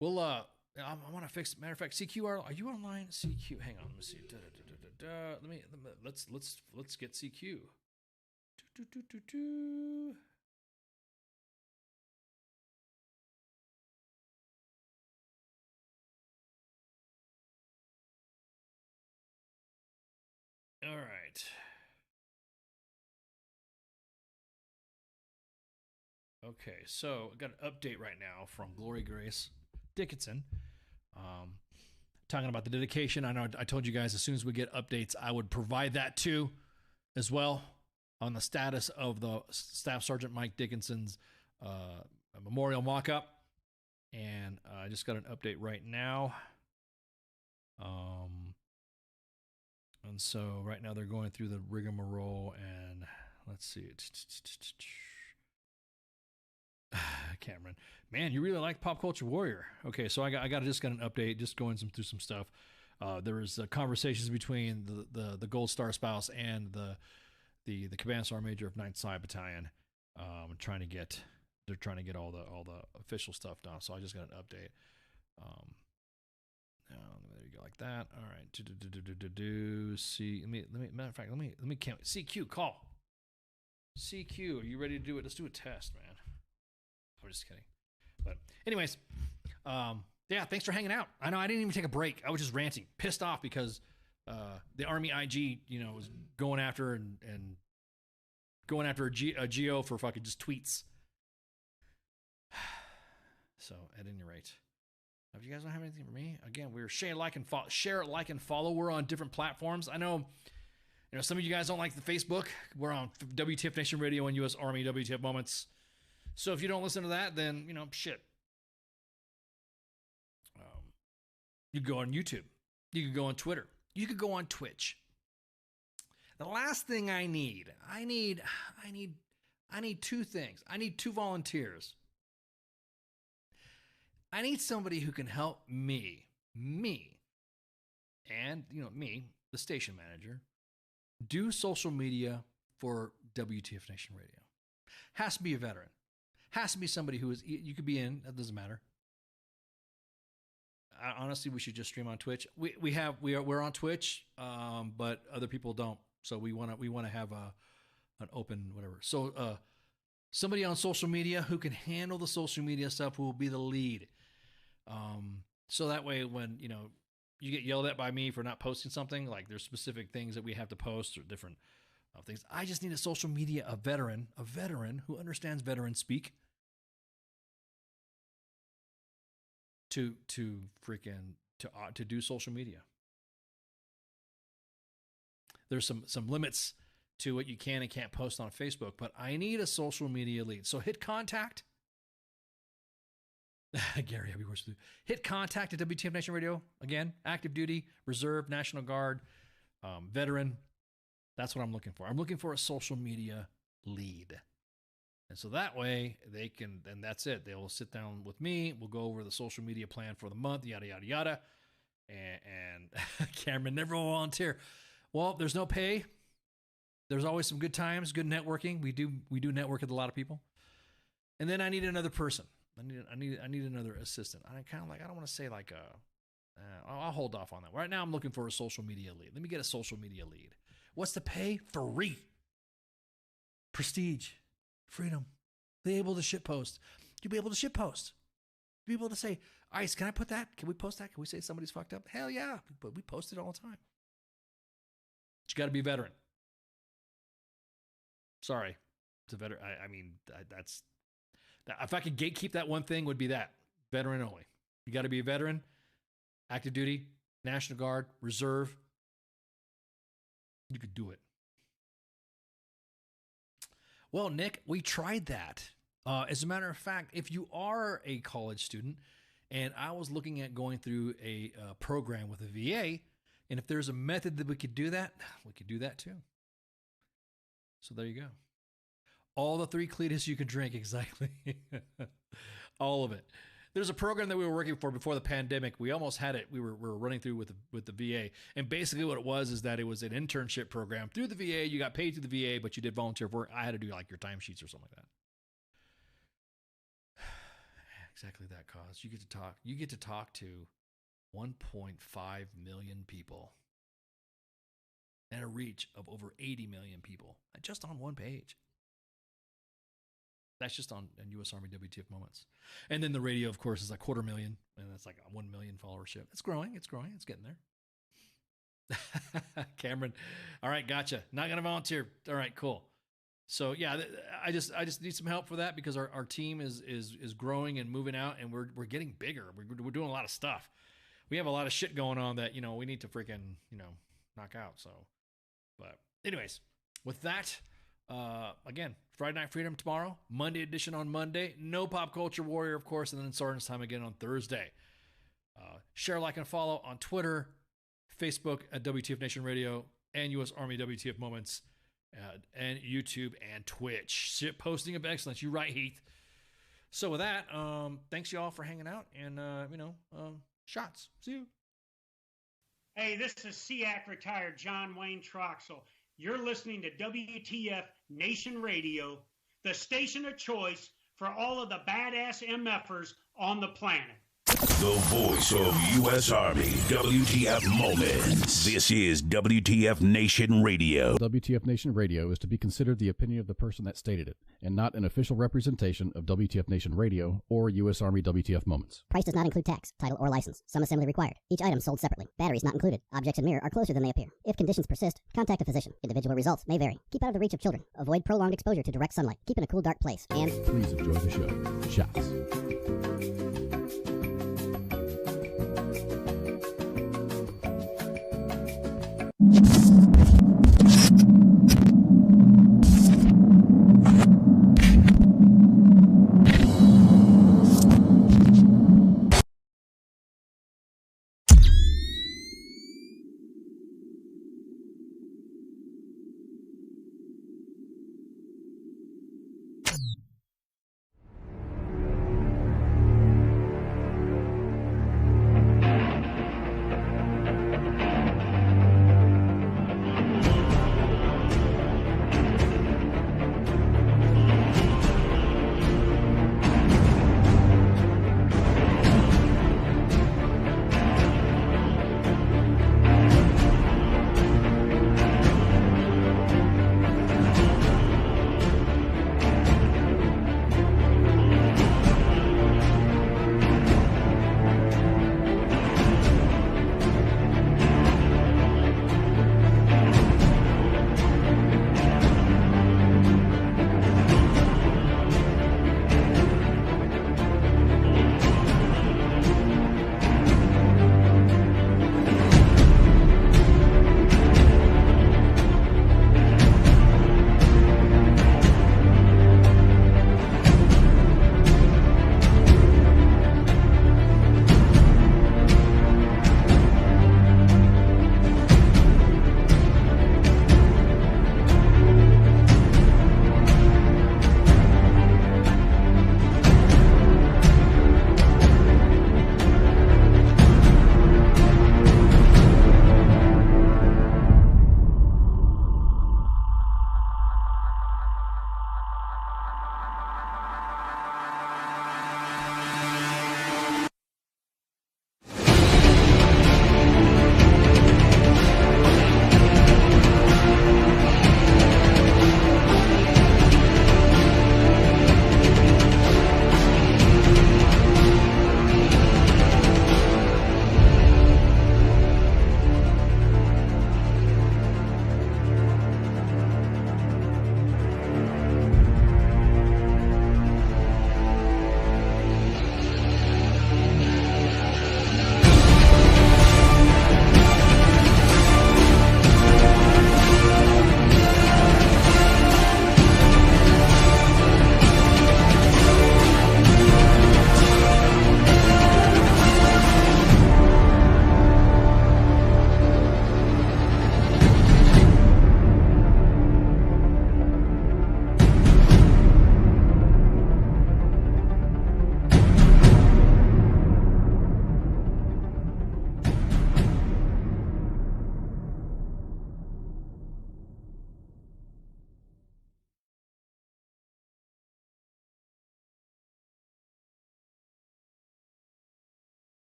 want to fix. Matter of fact, CQ, are you online? CQ, hang on, let me see. Let's get CQ. All right. Okay, so I got an update right now from Glory Grace Dickinson. Talking about the dedication. I know I told you guys as soon as we get updates, I would provide that too, as well, on the status of the Staff Sergeant Mike Dickinson's memorial mock-up. And I just got an update right now. And so right now they're going through the rigmarole, and let's see. Cameron, man, you really like Pop Culture Warrior. Okay, so I got an update, just going through some stuff. There was conversations between the Gold Star spouse and the Command Sergeant Major of 9th Psi Battalion, trying to get all the official stuff done. So I just got an update. There you go, like that. All right. See, matter of fact, let me count. CQ, call. CQ, are you ready to do it? Let's do a test, man. I'm just kidding. But anyways, yeah, thanks for hanging out. I know I didn't even take a break. I was just ranting, pissed off because the Army IG, was going after and going after a GO for fucking just tweets. So at any rate, if you guys don't have anything for me, again, we're share, like, and follow. We're on different platforms. I know, some of you guys don't like the Facebook. We're on WTF Nation Radio and U.S. Army WTF Moments. So if you don't listen to that, then, shit. You could go on YouTube. You could go on Twitter. You could go on Twitch. The last thing I need two things. I need 2 volunteers. I need somebody who can help me, and, me, the station manager, do social media for WTF Nation Radio. Has to be a veteran. Has to be somebody who is, you could be in, that doesn't matter. Honestly, we should just stream on Twitch. We're on Twitch, but other people don't. So we want to have an open whatever. So somebody on social media who can handle the social media stuff, who will be the lead. So that way, when you get yelled at by me for not posting something, like there's specific things that we have to post or different things. I just need a veteran who understands veteran speak to do social media. There's some limits to what you can and can't post on Facebook, but I need a social media lead. So hit contact. Gary, I'll be worse with you. Hit contact at WTF Nation Radio. Again, active duty, reserve, National Guard, veteran. That's what I'm looking for. I'm looking for a social media lead. And so that way they can, and that's it. They will sit down with me. We'll go over the social media plan for the month, yada, yada, yada. And Cameron, never will volunteer. Well, there's no pay. There's always some good times, good networking. We do network with a lot of people. And then I need another person. I need another assistant. I kind of I don't want to say I'll hold off on that. Right now I'm looking for a social media lead. Let me get a social media lead. What's the pay? Free. Prestige. Freedom. Be able to shitpost. You'll be able to shitpost. Be able to say, Ice, can I put that? Can we post that? Can we say somebody's fucked up? Hell yeah. But we post it all the time. But you got to be a veteran. Sorry. It's a veteran. I mean, If I could gatekeep that one thing, would be that veteran only. You got to be a veteran, active duty, National Guard, Reserve. You could do it. Well, Nick, we tried that. As a matter of fact, if you are a college student, and I was looking at going through a program with a VA, and if there's a method that we could do that too. So there you go. All the 3 Cletus you can drink, exactly. All of it. There's a program that we were working for before the pandemic. We almost had it. We were running through with the VA. And basically what it was is that it was an internship program through the VA. You got paid through the VA, but you did volunteer work. I had to do like your timesheets or something like that. Exactly that cause. You get to talk to 1.5 million people and a reach of over 80 million people just on one page. That's just on U.S. Army WTF Moments. And then the radio, of course, is like 250,000, and that's like a 1 million followership. It's growing. It's getting there. Cameron, all right, gotcha. Not going to volunteer. All right, cool. So yeah, I just need some help for that because our team is growing and moving out, and we're getting bigger. We're doing a lot of stuff. We have a lot of shit going on that, we need to freaking, knock out. So, but anyways, with that, again, Friday Night Freedom tomorrow, Monday edition on Monday, no Pop Culture Warrior, of course, and then Sergeant's Time again on Thursday. Share, like, and follow on Twitter, Facebook at WTF Nation Radio, and U.S. Army WTF Moments, and YouTube and Twitch. Shit posting of excellence. You right, Heath. So with that, thanks y'all for hanging out, and shots. See you. Hey, this is SEAC retired John Wayne Troxel. You're listening to WTF Nation Radio, the station of choice for all of the badass MFers on the planet. The voice of U.S. Army, WTF Moments. This is WTF Nation Radio. WTF Nation Radio is to be considered the opinion of the person that stated it, and not an official representation of WTF Nation Radio or U.S. Army WTF Moments. Price does not include tax, title, or license. Some assembly required. Each item sold separately. Batteries not included. Objects in mirror are closer than they appear. If conditions persist, contact a physician. Individual results may vary. Keep out of the reach of children. Avoid prolonged exposure to direct sunlight. Keep in a cool, dark place. And please enjoy the show. Shots.